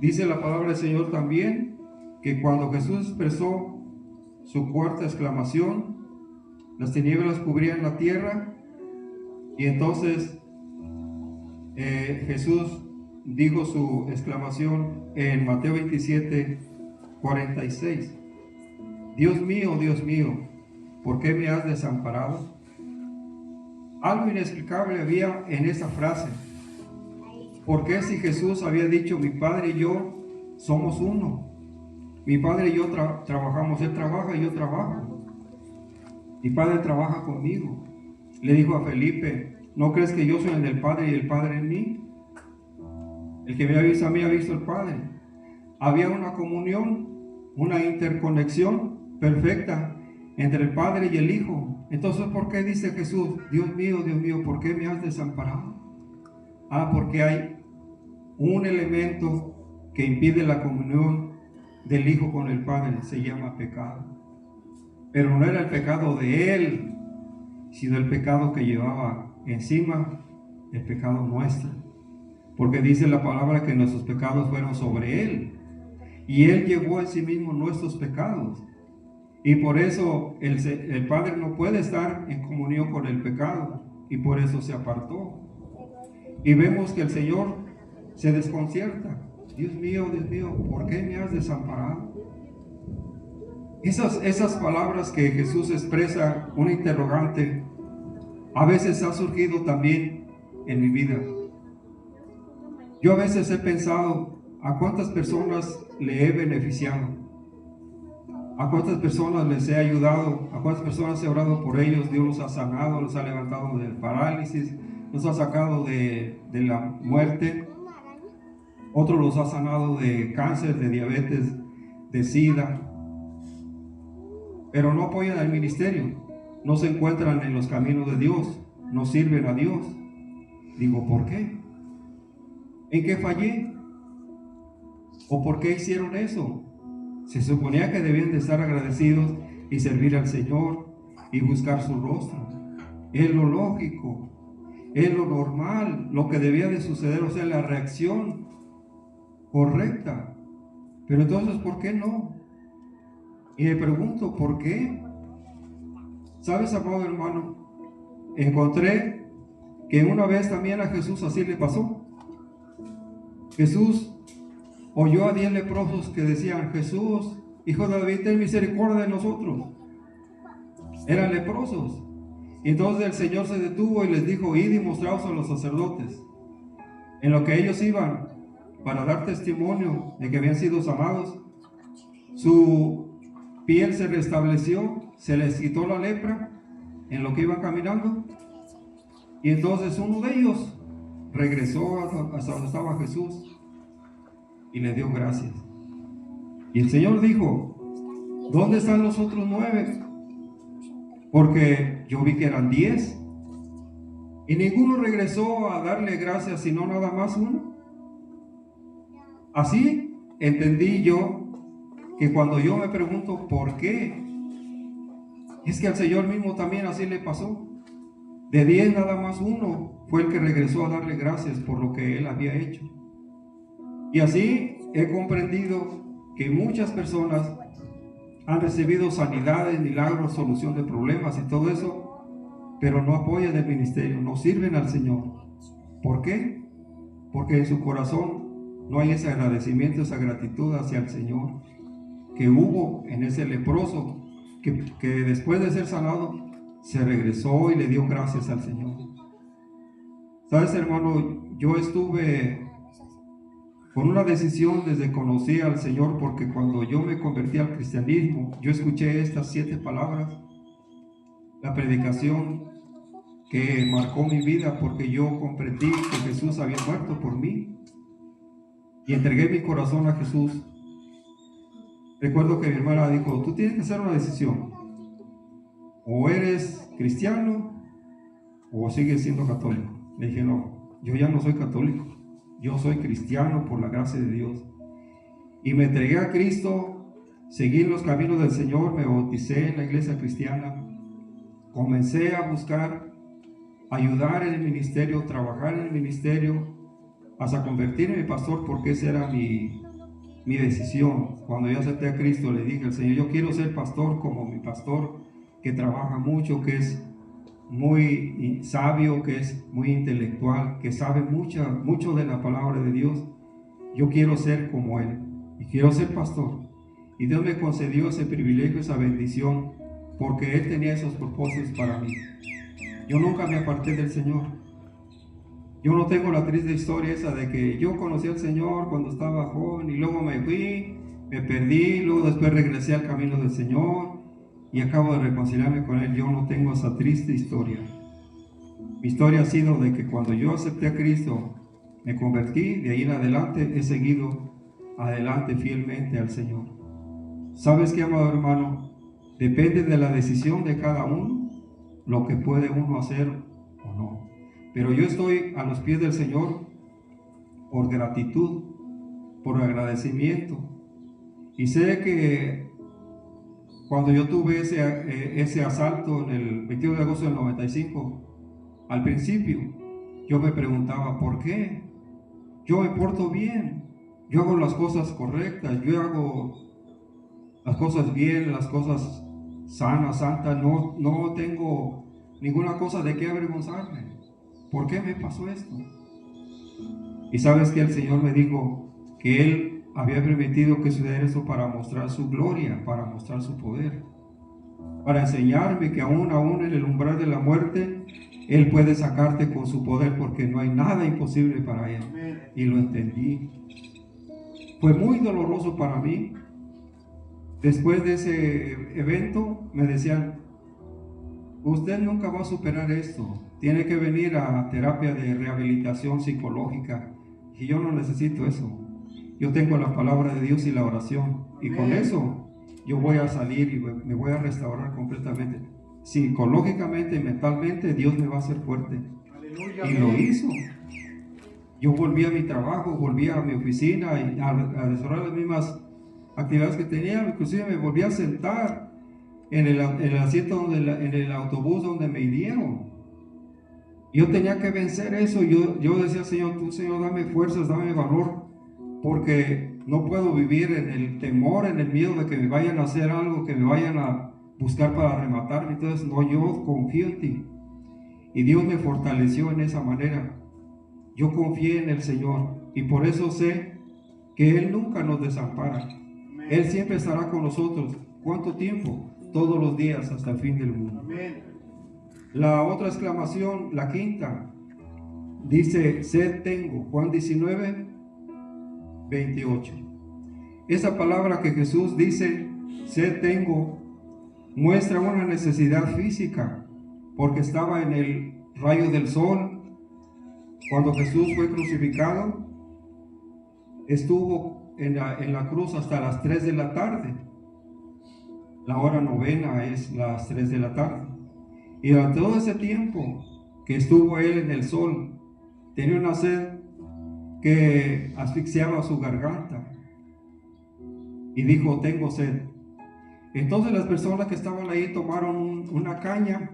Dice la palabra del Señor también que cuando Jesús expresó su cuarta exclamación, las tinieblas cubrían la tierra, y entonces Jesús dijo su exclamación en Mateo 27:46: Dios mío, ¿por qué me has desamparado? Algo inexplicable había en esa frase. Porque si Jesús había dicho, mi Padre y yo somos uno, mi Padre y yo trabajamos, Él trabaja y yo trabajo, mi Padre trabaja conmigo. Le dijo a Felipe, ¿no crees que yo soy el del Padre y el Padre en mí? El que me ha visto a mí ha visto al Padre. Había una comunión, una interconexión perfecta entre el Padre y el Hijo. Entonces, ¿por qué dice Jesús, Dios mío, ¿por qué me has desamparado? Porque hay un elemento que impide la comunión del Hijo con el Padre, se llama pecado. Pero no era el pecado de Él, sino el pecado que llevaba encima, el pecado nuestro. Porque dice la palabra que nuestros pecados fueron sobre Él, y Él llevó en sí mismo nuestros pecados. Y por eso el Padre no puede estar en comunión con el pecado, y por eso se apartó. Y vemos que el Señor se desconcierta. Dios mío, ¿por qué me has desamparado? Esas palabras que Jesús expresa, una interrogante, a veces ha surgido también en mi vida. Yo a veces he pensado, ¿a cuántas personas le he beneficiado? ¿A cuántas personas les he ayudado? ¿A cuántas personas he orado por ellos? Dios los ha sanado, los ha levantado del parálisis, los ha sacado de la muerte. Otros los ha sanado de cáncer, de diabetes, de SIDA. Pero no apoyan al ministerio, no se encuentran en los caminos de Dios, no sirven a Dios. Digo, ¿por qué? ¿En qué fallé? ¿O por qué hicieron eso? Se suponía que debían de estar agradecidos y servir al Señor y buscar su rostro. Es lo lógico, es lo normal, lo que debía de suceder, o sea, la reacción correcta. Pero entonces, ¿por qué no? Y me pregunto, ¿por qué? ¿Sabes, amado hermano? Encontré que una vez también a Jesús así le pasó. Jesús oyó a 10 leprosos que decían, Jesús, Hijo de David, ten misericordia de nosotros. Eran leprosos. Y entonces el Señor se detuvo y les dijo, id y mostraos a los sacerdotes. En lo que ellos iban para dar testimonio de que habían sido sanados, su piel se restableció, se les quitó la lepra en lo que iban caminando. Y entonces uno de ellos regresó hasta donde estaba Jesús y le dio gracias. Y el Señor dijo: ¿dónde están los otros 9? Porque yo vi que eran 10. Y ninguno regresó a darle gracias, sino nada más uno. Así entendí yo que cuando yo me pregunto por qué, es que al Señor mismo también así le pasó. De 10 nada más uno fue el que regresó a darle gracias por lo que él había hecho. Y así he comprendido que muchas personas han recibido sanidades, milagros, solución de problemas y todo eso, pero no apoyan el ministerio, no sirven al Señor. ¿Por qué? Porque en su corazón no hay ese agradecimiento, esa gratitud hacia el Señor que hubo en ese leproso que después de ser sanado se regresó y le dio gracias al Señor. ¿Sabes, hermano? Yo estuve con una decisión desde que conocí al Señor, porque cuando yo me convertí al cristianismo, yo escuché estas 7 palabras, la predicación que marcó mi vida, porque yo comprendí que Jesús había muerto por mí y entregué mi corazón a Jesús. Recuerdo que mi hermana dijo: tú tienes que hacer una decisión, o eres cristiano o sigues siendo católico. Le dije: no, yo ya no soy católico, yo soy cristiano por la gracia de Dios. Y me entregué a Cristo, seguí los caminos del Señor, me bauticé en la iglesia cristiana, comencé a buscar ayudar en el ministerio, trabajar en el ministerio, hasta convertirme en pastor, porque esa era mi decisión. Cuando yo acepté a Cristo, le dije al Señor: yo quiero ser pastor como mi pastor, que trabaja mucho, que es muy sabio, que es muy intelectual, que sabe mucho de la palabra de Dios. Yo quiero ser como él y quiero ser pastor. Y Dios me concedió ese privilegio, esa bendición, porque Él tenía esos propósitos para mí. Yo nunca me aparté del Señor. Yo no tengo la triste historia esa de que yo conocí al Señor cuando estaba joven y luego me fui, me perdí, luego después regresé al camino del Señor y acabo de reconciliarme con Él. Yo no tengo esa triste historia. Mi historia ha sido de que cuando yo acepté a Cristo, me convertí, de ahí en adelante he seguido adelante fielmente al Señor. ¿Sabes qué, amado hermano? Depende de la decisión de cada uno lo que puede uno hacer o no. Pero yo estoy a los pies del Señor por gratitud, por agradecimiento. Y sé que cuando yo tuve ese asalto en el 22 de agosto del 95, al principio yo me preguntaba: ¿por qué? Yo me porto bien, yo hago las cosas correctas, yo hago las cosas bien, las cosas sanas, santas, no tengo ninguna cosa de qué avergonzarme. ¿Por qué me pasó esto? Y sabes que el Señor me dijo que Él había permitido que sucediera eso para mostrar su gloria, para mostrar su poder, para enseñarme que aún en el umbral de la muerte Él puede sacarte con su poder, porque no hay nada imposible para Él. Y lo entendí. Fue muy doloroso para mí. Después de ese evento me decían: usted nunca va a superar esto, tiene que venir a terapia de rehabilitación psicológica. Y yo no necesito eso. Yo tengo la palabra de Dios y la oración, y con eso yo voy a salir y me voy a restaurar completamente. Psicológicamente y mentalmente Dios me va a hacer fuerte. Aleluya. Y lo hizo. Yo volví a mi trabajo, volví a mi oficina y a desarrollar las mismas actividades que tenía. Inclusive me volví a sentar en el asiento en el autobús donde me hirieron. Yo tenía que vencer eso. Yo decía: Señor, tú, Señor, dame fuerzas, dame valor, porque no puedo vivir en el temor, en el miedo de que me vayan a hacer algo, que me vayan a buscar para rematarme. Entonces, no, yo confío en ti. Y Dios me fortaleció en esa manera. Yo confié en el Señor, y por eso sé que Él nunca nos desampara. Él siempre estará con nosotros. ¿Cuánto tiempo? Todos los días hasta el fin del mundo. La otra exclamación, la quinta, dice: sed tengo. Juan 19, 28. Esa palabra que Jesús dice, sed tengo, muestra una necesidad física porque estaba en el rayo del sol. Cuando Jesús fue crucificado, estuvo en la cruz hasta las 3 de la tarde. La hora novena es las 3 de la tarde. Y durante todo ese tiempo que estuvo él en el sol, tenía una sed que asfixiaba su garganta. Y dijo, tengo sed. Entonces las personas que estaban ahí tomaron una caña,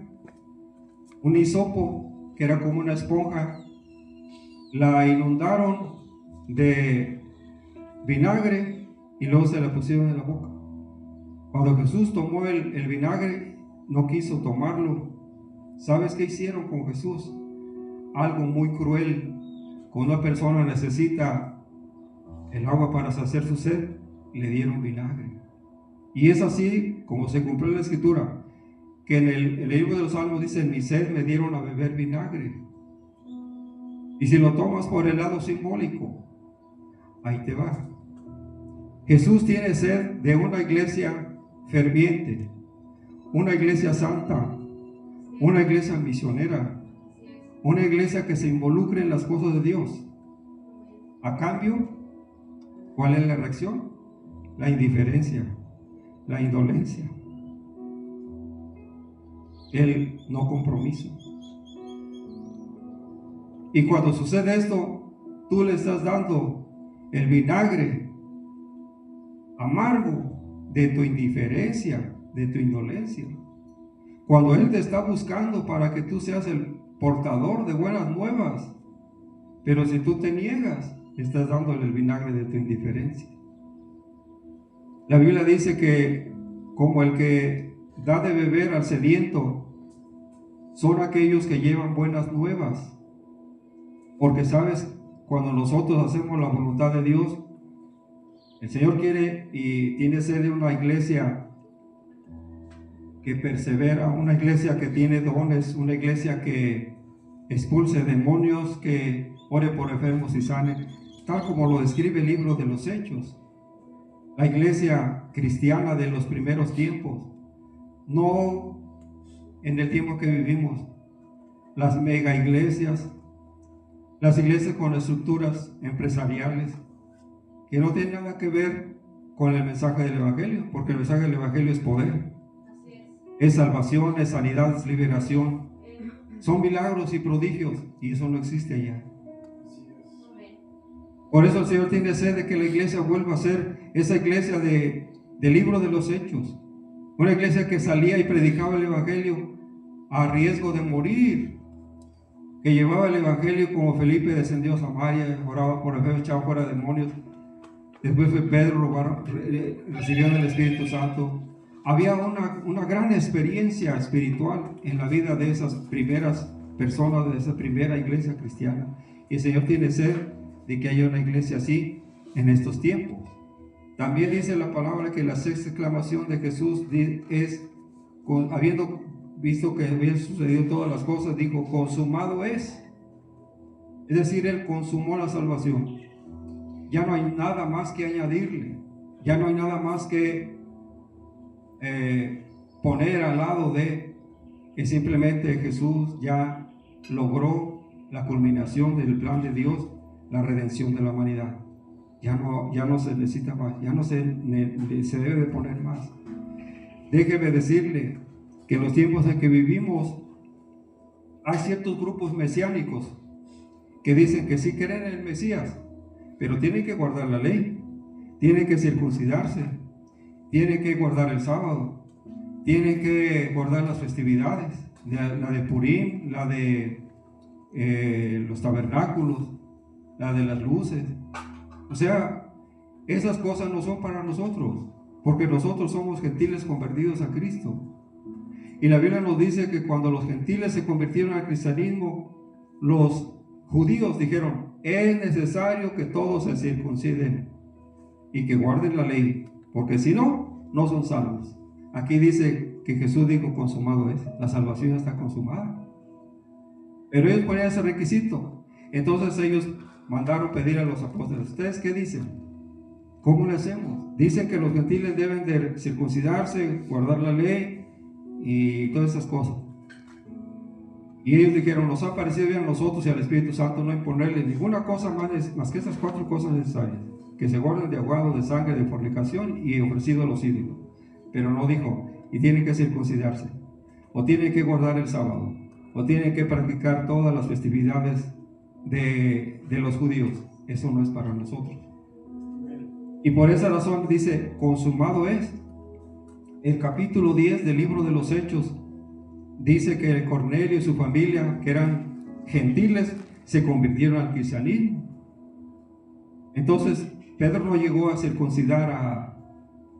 un hisopo, que era como una esponja, la inundaron de vinagre y luego se la pusieron en la boca. Cuando Jesús tomó el vinagre, no quiso tomarlo. ¿Sabes qué hicieron con Jesús? Algo muy cruel. Cuando una persona necesita el agua para saciar su sed, le dieron vinagre. Y es así como se cumplió la escritura, que en el libro de los Salmos dice, en mi sed me dieron a beber vinagre. Y si lo tomas por el lado simbólico, ahí te va. Jesús tiene sed de una iglesia ferviente, una iglesia santa, una iglesia misionera, una iglesia que se involucre en las cosas de Dios. A cambio, ¿cuál es la reacción? La indiferencia, la indolencia, el no compromiso. Y cuando sucede esto, tú le estás dando el vinagre amargo de tu indiferencia, de tu indolencia. Cuando Él te está buscando para que tú seas el portador de buenas nuevas, pero si tú te niegas, estás dándole el vinagre de tu indiferencia. La Biblia dice que como el que da de beber al sediento, son aquellos que llevan buenas nuevas. Porque sabes, cuando nosotros hacemos la voluntad de Dios, el Señor quiere y tiene sed de una iglesia que persevera, una iglesia que tiene dones, una iglesia que expulse demonios, que ore por enfermos y sane, tal como lo describe el libro de los Hechos. La iglesia cristiana de los primeros tiempos, no en el tiempo que vivimos, las mega iglesias, las iglesias con estructuras empresariales que no tienen nada que ver con el mensaje del Evangelio, porque el mensaje del Evangelio es poder, es salvación, es sanidad, es liberación, son milagros y prodigios, y eso no existe allá. Por eso el Señor tiene sed de que la iglesia vuelva a ser esa iglesia del libro de los Hechos, una iglesia que salía y predicaba el Evangelio a riesgo de morir, que llevaba el Evangelio como Felipe descendió a Samaria, oraba por enfermos, echaba fuera demonios. Después fue Pedro, recibió el Espíritu Santo. Había una gran experiencia espiritual en la vida de esas primeras personas, de esa primera iglesia cristiana. Y el Señor tiene sed de que haya una iglesia así en estos tiempos. También dice la palabra que la sexta exclamación de Jesús es, habiendo visto que habían sucedido todas las cosas, dijo, consumado es. Es decir, Él consumó la salvación. Ya no hay nada más que añadirle. Ya no hay nada más que poner al lado de que simplemente Jesús ya logró la culminación del plan de Dios, la redención de la humanidad. Ya no se necesita más, ya no se debe de poner más. Déjeme decirle que en los tiempos en que vivimos hay ciertos grupos mesiánicos que dicen que sí creen en el Mesías, pero tienen que guardar la ley, tienen que circuncidarse, tienen que guardar el sábado, tienen que guardar las festividades, la de Purim, la de los tabernáculos, la de las luces. O sea, esas cosas no son para nosotros, porque nosotros somos gentiles convertidos a Cristo. Y la Biblia nos dice que cuando los gentiles se convirtieron al cristianismo, los judíos dijeron, es necesario que todos se circunciden y que guarden la ley, porque si no, no son salvos. Aquí dice que Jesús dijo, consumado es, la salvación ya está consumada. Pero ellos ponían ese requisito. Entonces ellos mandaron pedir a los apóstoles, ¿ustedes qué dicen? ¿Cómo le hacemos? Dicen que los gentiles deben de circuncidarse, guardar la ley y todas esas cosas. Y ellos dijeron, nos ha parecido bien a nosotros y al Espíritu Santo no imponerle ninguna cosa más que estas 4 cosas necesarias: que se guarden de ahogado, de sangre, de fornicación y ofrecido a los ídolos. Pero no dijo, y tienen que circuncidarse, o tienen que guardar el sábado, o tienen que practicar todas las festividades de los judíos. Eso no es para nosotros. Y por esa razón dice, consumado es. El capítulo 10 del libro de los Hechos dice que Cornelio y su familia, que eran gentiles, se convirtieron al cristianismo. Entonces Pedro no llegó a circuncidar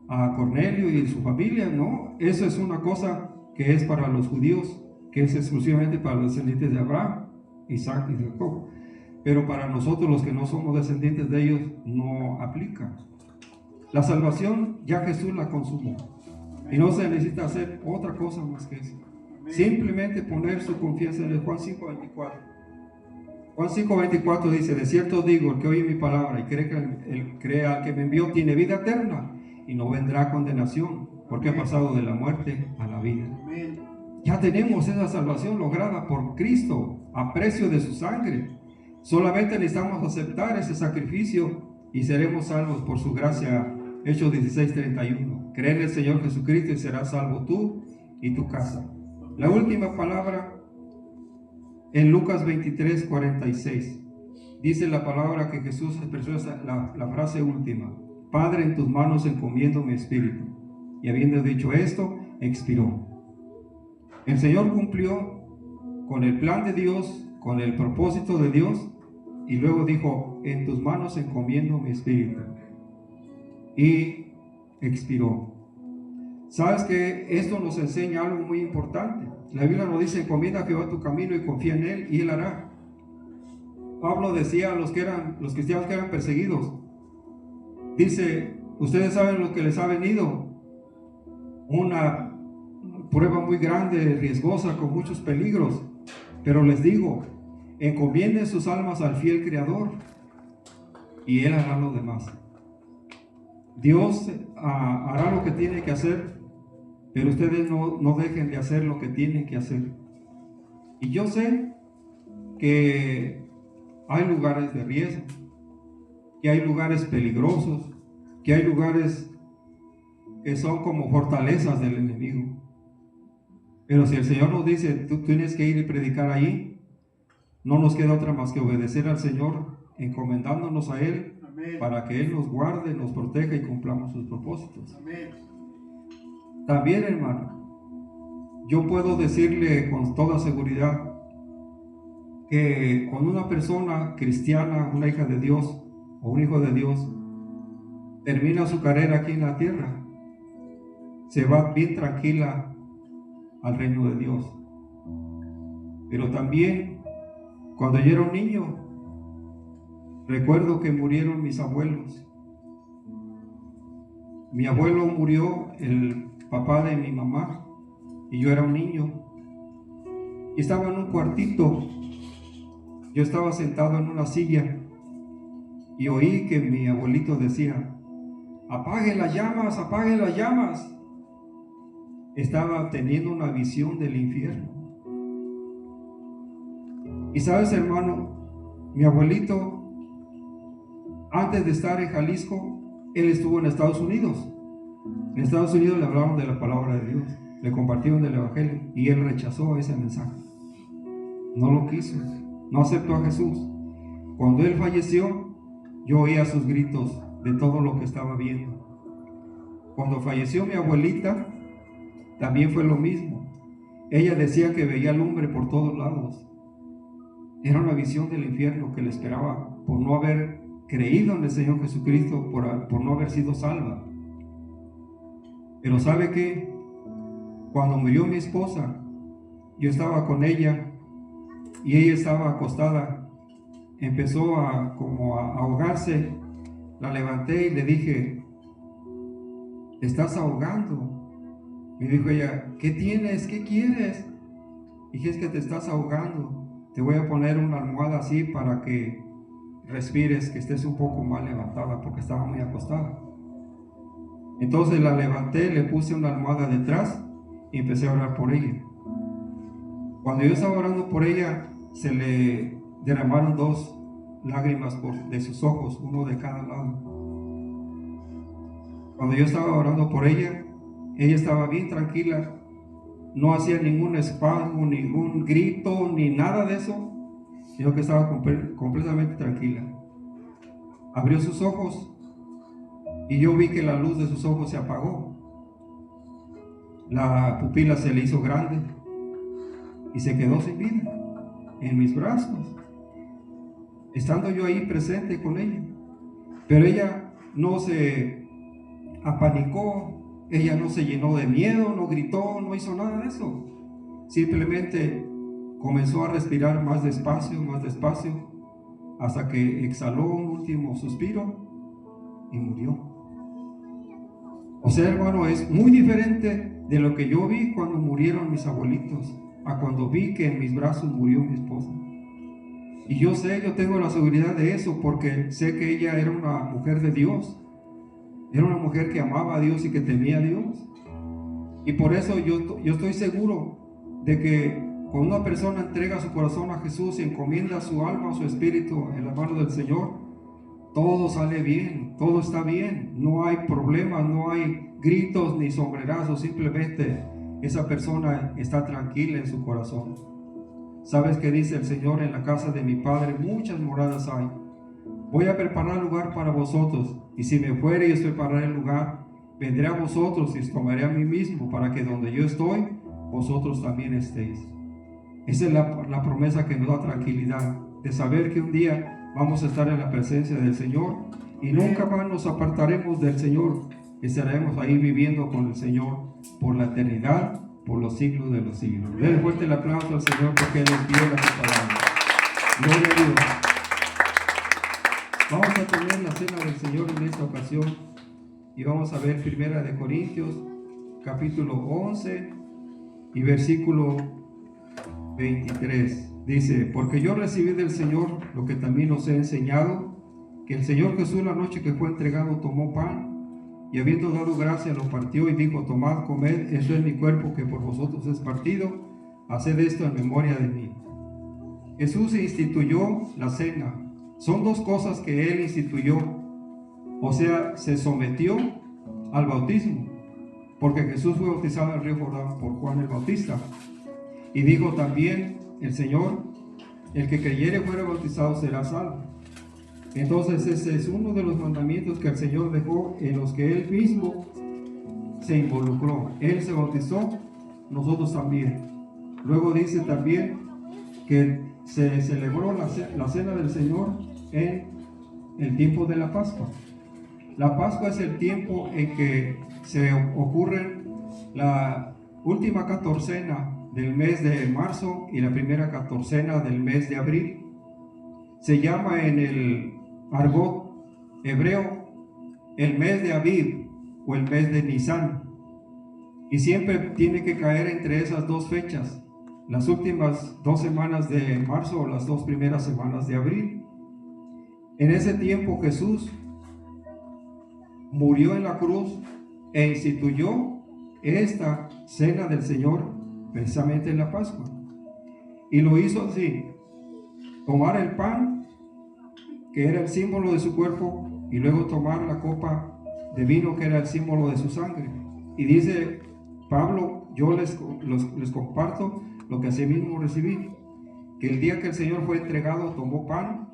a Cornelio y su familia, no. Eso es una cosa que es para los judíos, que es exclusivamente para los descendientes de Abraham, Isaac y Jacob. Pero para nosotros, los que no somos descendientes de ellos, no aplica. La salvación ya Jesús la consumó, y no se necesita hacer otra cosa más que eso. Simplemente poner su confianza en el Juan 5:24. Juan 5:24 dice, de cierto digo, el que oye mi palabra y cree al que me envió tiene vida eterna y no vendrá condenación, porque ha pasado de la muerte a la vida. Ya tenemos esa salvación lograda por Cristo a precio de su sangre. Solamente necesitamos aceptar ese sacrificio y seremos salvos por su gracia. Hechos 16:31. Cree en el Señor Jesucristo y serás salvo tú y tu casa. La última palabra en Lucas 23:46. Dice la palabra que Jesús expresó la frase última: Padre, en tus manos encomiendo mi espíritu. Y habiendo dicho esto, expiró. El Señor cumplió con el plan de Dios, con el propósito de Dios, y luego dijo, en tus manos encomiendo mi espíritu. Y expiró. ¿Sabes que esto nos enseña algo muy importante? La Biblia nos dice, encomienda a Jehová tu camino y confía en Él y Él hará. Pablo decía a los cristianos que eran perseguidos, dice, ustedes saben lo que les ha venido, una prueba muy grande, riesgosa, con muchos peligros, pero les digo, encomienden sus almas al fiel Creador y Él hará lo demás. Dios hará lo que tiene que hacer, pero ustedes no dejen de hacer lo que tienen que hacer. Y yo sé que hay lugares de riesgo, que hay lugares peligrosos, que hay lugares que son como fortalezas del enemigo. Pero si el Señor nos dice, tú tienes que ir y predicar allí, no nos queda otra más que obedecer al Señor, encomendándonos a Él. Amén. Para que Él nos guarde, nos proteja y cumplamos sus propósitos. Amén. También, hermano, yo puedo decirle con toda seguridad que cuando una persona cristiana, una hija de Dios o un hijo de Dios, termina su carrera aquí en la tierra, se va bien tranquila al reino de Dios. Pero también, cuando yo era un niño, recuerdo que murieron mis abuelos. Mi abuelo murió, el papá de mi mamá, y yo era un niño. Y estaba en un cuartito. Yo estaba sentado en una silla y oí que mi abuelito decía, apaguen las llamas, apaguen las llamas. Estaba teniendo una visión del infierno. Y sabes, hermano, mi abuelito, antes de estar en Jalisco, él estuvo en Estados Unidos. En Estados Unidos le hablaron de la palabra de Dios, le compartieron del evangelio y él rechazó ese mensaje. No lo quiso, no aceptó a Jesús. Cuando él falleció, yo oía sus gritos de todo lo que estaba viendo. Cuando falleció mi abuelita, también fue lo mismo. Ella decía que veía lumbre por todos lados. Era una visión del infierno que le esperaba por no haber creído en el Señor Jesucristo, por no haber sido salva. Pero ¿sabe qué? Cuando murió mi esposa, yo estaba con ella y ella estaba acostada. Empezó a ahogarse. La levanté y le dije, ¿te estás ahogando? Me dijo ella, ¿qué tienes? ¿Qué quieres? Dije, es que te estás ahogando. Te voy a poner una almohada así para que respires, que estés un poco más levantada, porque estaba muy acostada. Entonces la levanté, le puse una almohada detrás y empecé a orar por ella. Cuando yo estaba orando por ella, se le derramaron 2 lágrimas de sus ojos, uno de cada lado. Cuando yo estaba orando por ella estaba bien tranquila, no hacía ningún espasmo, ningún grito, ni nada de eso, sino que estaba completamente tranquila. Abrió sus ojos y yo vi que la luz de sus ojos se apagó. La pupila se le hizo grande y se quedó sin vida en mis brazos, estando yo ahí presente con ella. Pero ella no se apanicó, ella no se llenó de miedo, no gritó, no hizo nada de eso. Simplemente comenzó a respirar más despacio, hasta que exhaló un último suspiro y murió. O sea, hermano, es muy diferente de lo que yo vi cuando murieron mis abuelitos a cuando vi que en mis brazos murió mi esposa. Y yo tengo la seguridad de eso, porque sé que ella era una mujer de Dios, era una mujer que amaba a Dios y que temía a Dios. Y por eso yo estoy seguro de que cuando una persona entrega su corazón a Jesús y encomienda su alma, su espíritu en la mano del Señor, todo sale bien, todo está bien, no hay problemas, no hay gritos ni sombrerazos, simplemente esa persona está tranquila en su corazón. ¿Sabes qué dice el Señor? En la casa de mi Padre muchas moradas hay. Voy a preparar lugar para vosotros, y si me fuere y os prepararé el lugar, vendré a vosotros y os tomaré a mí mismo, para que donde yo estoy, vosotros también estéis. Esa es la promesa que nos da tranquilidad, de saber que un día vamos a estar en la presencia del Señor y nunca más nos apartaremos del Señor. Estaremos ahí viviendo con el Señor por la eternidad, por los siglos de los siglos. Denle fuerte el aplauso al Señor porque Él es fiel a su palabra. Gloria a Dios. Vamos a tener la cena del Señor en esta ocasión y vamos a ver 1 Corintios capítulo 11 y versículo 23. Dice: porque yo recibí del Señor lo que también os he enseñado, que el Señor Jesús la noche que fue entregado tomó pan, y habiendo dado gracia lo partió y dijo: tomad, comed, esto es mi cuerpo que por vosotros es partido, haced esto en memoria de mí. Jesús instituyó la cena. Son 2 cosas que Él instituyó. O sea, se sometió al bautismo, porque Jesús fue bautizado en el río Jordán por Juan el Bautista. Y dijo también el Señor: el que creyere fuere bautizado será salvo. Entonces ese es uno de los mandamientos que el Señor dejó, en los que Él mismo se involucró. Él se bautizó, nosotros también. Luego dice también que se celebró la cena del Señor en el tiempo de la Pascua. La Pascua es el tiempo en que se ocurre la última catorcena del mes de marzo y la primera catorcena del mes de abril. Se llama en el argot hebreo el mes de Aviv o el mes de Nisan, y siempre tiene que caer entre esas 2 fechas, las últimas 2 semanas de marzo o las 2 primeras semanas de abril. En ese tiempo Jesús murió en la cruz e instituyó esta cena del Señor precisamente en la Pascua, y lo hizo así: tomar el pan, que era el símbolo de su cuerpo, y luego tomar la copa de vino, que era el símbolo de su sangre. Y dice Pablo: yo les comparto lo que así mismo recibí, que el día que el Señor fue entregado, tomó pan,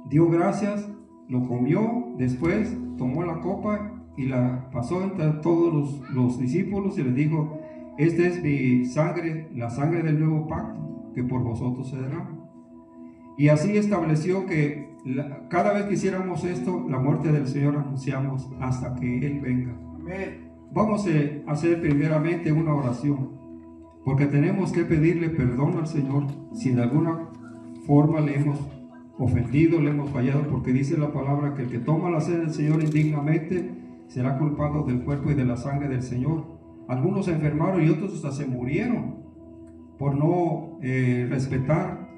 dio gracias, lo comió, después tomó la copa y la pasó entre todos los discípulos y les dijo: esta es mi sangre, la sangre del nuevo pacto, que por vosotros se derrama. Y así estableció que cada vez que hiciéramos esto, la muerte del Señor anunciamos hasta que Él venga. Amén. Vamos a hacer primeramente una oración, porque tenemos que pedirle perdón al Señor si de alguna forma le hemos ofendido, le hemos fallado, porque dice la palabra que el que toma la cena del Señor indignamente será culpado del cuerpo y de la sangre del Señor. Algunos se enfermaron y otros hasta se murieron por no respetar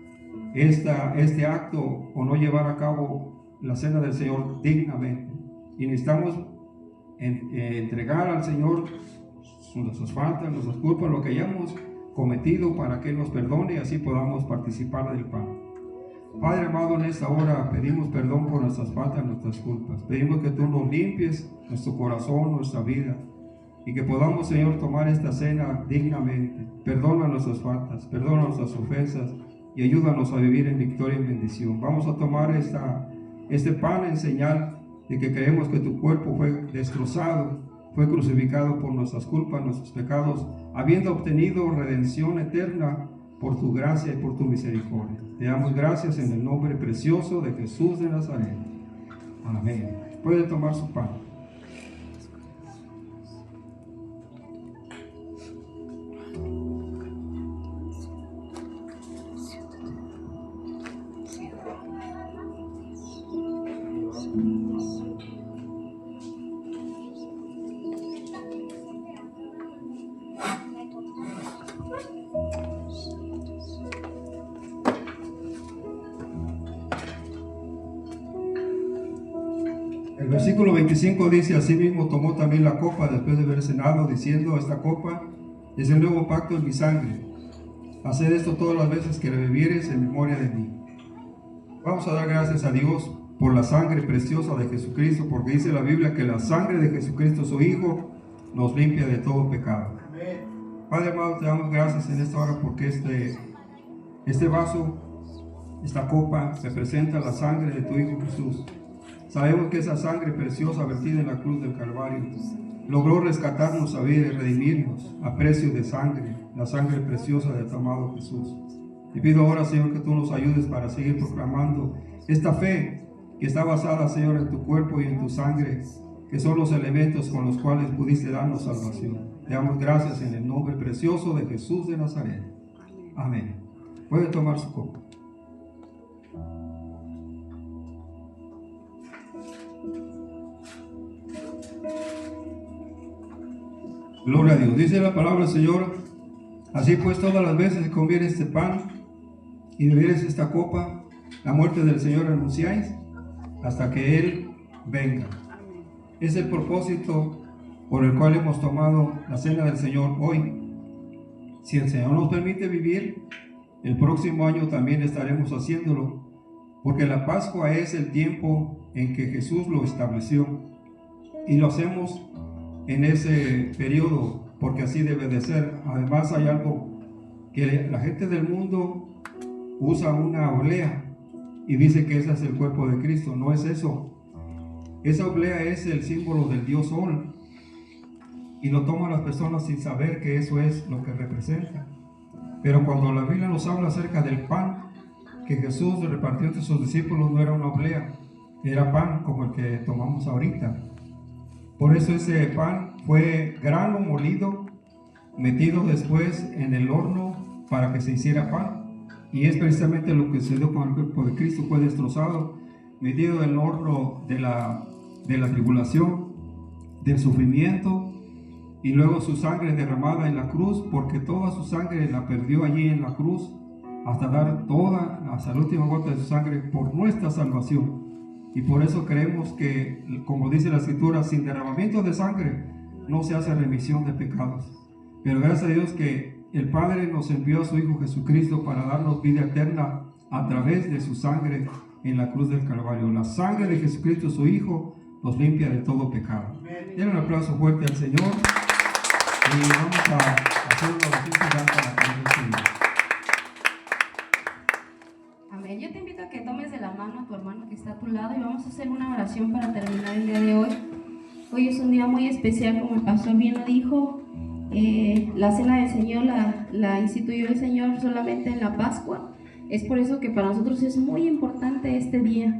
este acto o no llevar a cabo la cena del Señor dignamente. Y necesitamos entregar al Señor nuestras faltas, nuestras culpas, lo que hayamos cometido para que Él nos perdone y así podamos participar del pan. Padre amado, en esta hora pedimos perdón por nuestras faltas, nuestras culpas. Pedimos que tú nos limpies nuestro corazón, nuestra vida, y que podamos, Señor, tomar esta cena dignamente. Perdona nuestras faltas, perdona nuestras ofensas y ayúdanos a vivir en victoria y en bendición. Vamos a tomar este pan en señal de que creemos que tu cuerpo fue destrozado, fue crucificado por nuestras culpas, nuestros pecados, habiendo obtenido redención eterna por tu gracia y por tu misericordia. Te damos gracias en el nombre precioso de Jesús de Nazaret. Amén. Puede tomar su pan. El versículo 25 dice: asimismo tomó también la copa después de haber cenado, diciendo: esta copa es el nuevo pacto en mi sangre. Haced esto todas las veces que la bebiereis en memoria de mí. Vamos a dar gracias a Dios por la sangre preciosa de Jesucristo, porque dice la Biblia que la sangre de Jesucristo, su Hijo, nos limpia de todo pecado. Padre amado, te damos gracias en esta hora porque este vaso, esta copa, representa la sangre de tu Hijo Jesús. Sabemos que esa sangre preciosa vertida en la cruz del Calvario logró rescatarnos a vida y redimirnos a precio de sangre, la sangre preciosa de tu amado Jesús. Te pido ahora, Señor, que tú nos ayudes para seguir proclamando esta fe que está basada, Señor, en tu cuerpo y en tu sangre, que son los elementos con los cuales pudiste darnos salvación. Te damos gracias en el nombre precioso de Jesús de Nazaret. Amén. Puede tomar su copa. Gloria a Dios. Dice la palabra del Señor: así pues, todas las veces que comieres este pan y bebieres esta copa, la muerte del Señor anunciáis hasta que Él venga. Es el propósito por el cual hemos tomado la cena del Señor hoy. Si el Señor nos permite vivir, el próximo año también estaremos haciéndolo, porque la Pascua es el tiempo en que Jesús lo estableció y lo hacemos en ese periodo, porque así debe de ser. Además, hay algo que la gente del mundo usa, una oblea, y dice que ese es el cuerpo de Cristo. No es eso. Esa oblea es el símbolo del Dios Sol, y lo toman las personas sin saber que eso es lo que representa. Pero cuando la Biblia nos habla acerca del pan que Jesús repartió entre sus discípulos, no era una oblea, era pan como el que tomamos ahorita. Por eso ese pan fue grano molido, metido después en el horno para que se hiciera pan. Y es precisamente lo que sucedió con el cuerpo de Cristo. Fue destrozado, metido en el horno de la tribulación, del sufrimiento, y luego su sangre derramada en la cruz, porque toda su sangre la perdió allí en la cruz, hasta dar hasta la última gota de su sangre por nuestra salvación. Y por eso creemos que, como dice la Escritura, sin derramamiento de sangre no se hace remisión de pecados. Pero gracias a Dios que el Padre nos envió a su Hijo Jesucristo para darnos vida eterna a través de su sangre en la cruz del Calvario. La sangre de Jesucristo, su Hijo, nos limpia de todo pecado. Den un aplauso fuerte al Señor y vamos a hacer una oración final para que Dios te bendiga. Amén. Yo te invito a que tomes de la mano a tu hermano que está a tu lado y vamos a hacer una oración para terminar el día de hoy. Hoy es un día muy especial, como el pastor bien lo dijo. La cena del Señor la instituyó el Señor solamente en la Pascua. Es por eso que para nosotros es muy importante este día,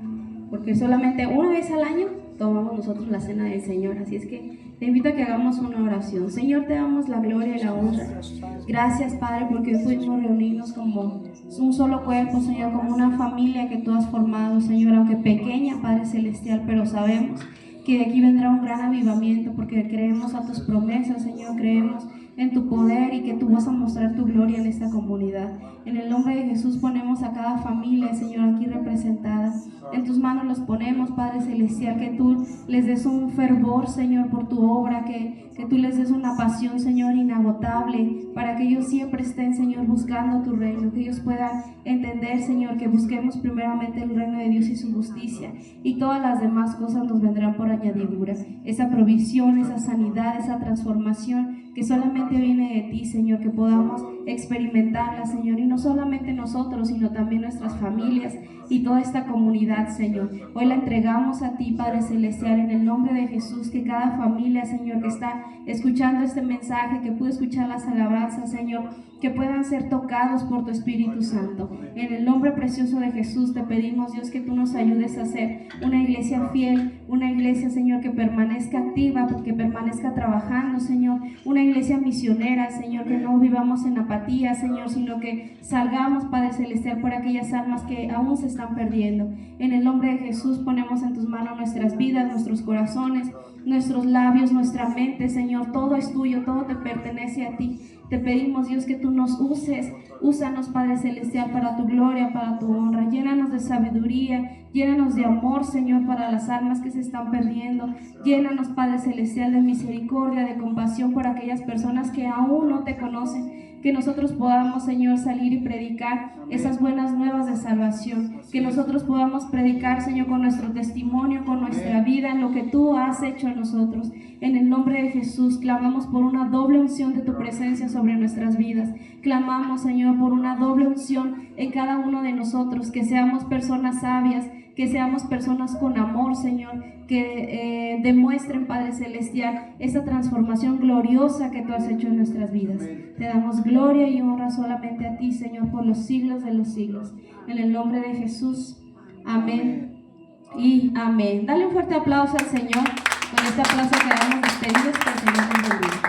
porque solamente una vez al año tomamos nosotros la cena del Señor. Así es que te invito a que hagamos una oración. Señor, te damos la gloria y la honra. Gracias, Padre, porque hoy pudimos reunirnos como un solo cuerpo, Señor, como una familia que tú has formado, Señor, aunque pequeña, Padre Celestial, pero sabemos que de aquí vendrá un gran avivamiento, porque creemos a tus promesas, Señor, creemos en tu poder y que tú vas a mostrar tu gloria en esta comunidad. En el nombre de Jesús ponemos a cada familia, Señor, aquí representada. En tus manos los ponemos, Padre Celestial, que tú les des un fervor, Señor, por tu obra, que tú les des una pasión, Señor, inagotable, para que ellos siempre estén, Señor, buscando tu reino, que ellos puedan entender, Señor, que busquemos primeramente el reino de Dios y su justicia, y todas las demás cosas nos vendrán por añadidura. Esa provisión, esa sanidad, esa transformación que solamente viene de ti, Señor, que podamos experimentarla, Señor, y no solamente nosotros, sino también nuestras familias y toda esta comunidad, Señor. Hoy la entregamos a ti, Padre Celestial, en el nombre de Jesús, que cada familia, Señor, que está escuchando este mensaje, que pudo escuchar las alabanzas, Señor, que puedan ser tocados por tu Espíritu Santo. En el nombre precioso de Jesús te pedimos, Dios, que tú nos ayudes a ser una iglesia fiel, una iglesia, Señor, que permanezca activa, que permanezca trabajando, Señor, una iglesia misionera, Señor, que no vivamos en apatía, Señor, sino que salgamos, Padre Celestial, por aquellas almas que aún se están perdiendo. En el nombre de Jesús ponemos en tus manos nuestras vidas, nuestros corazones, nuestros labios, nuestra mente, Señor, todo es tuyo, todo te pertenece a ti. Te pedimos, Dios, que tú nos uses, úsanos, Padre Celestial, para tu gloria, para tu honra. Llénanos de sabiduría, llénanos de amor, Señor, para las almas que se están perdiendo. Llénanos, Padre Celestial, de misericordia, de compasión por aquellas personas que aún no te conocen. Que nosotros podamos, Señor, salir y predicar esas buenas nuevas de salvación. Que nosotros podamos predicar, Señor, con nuestro testimonio, con nuestra vida, en lo que tú has hecho en nosotros. En el nombre de Jesús, clamamos por una doble unción de tu presencia sobre nuestras vidas. Clamamos, Señor, por una doble unción en cada uno de nosotros. Que seamos personas sabias, que seamos personas con amor, Señor, que demuestren, Padre Celestial, esa transformación gloriosa que tú has hecho en nuestras vidas. Te damos gloria y honra solamente a ti, Señor, por los siglos de los siglos. En el nombre de Jesús, amén y amén. Dale un fuerte aplauso al Señor. Con este aplauso quedamos despedidos, que el Señor nos bendiga.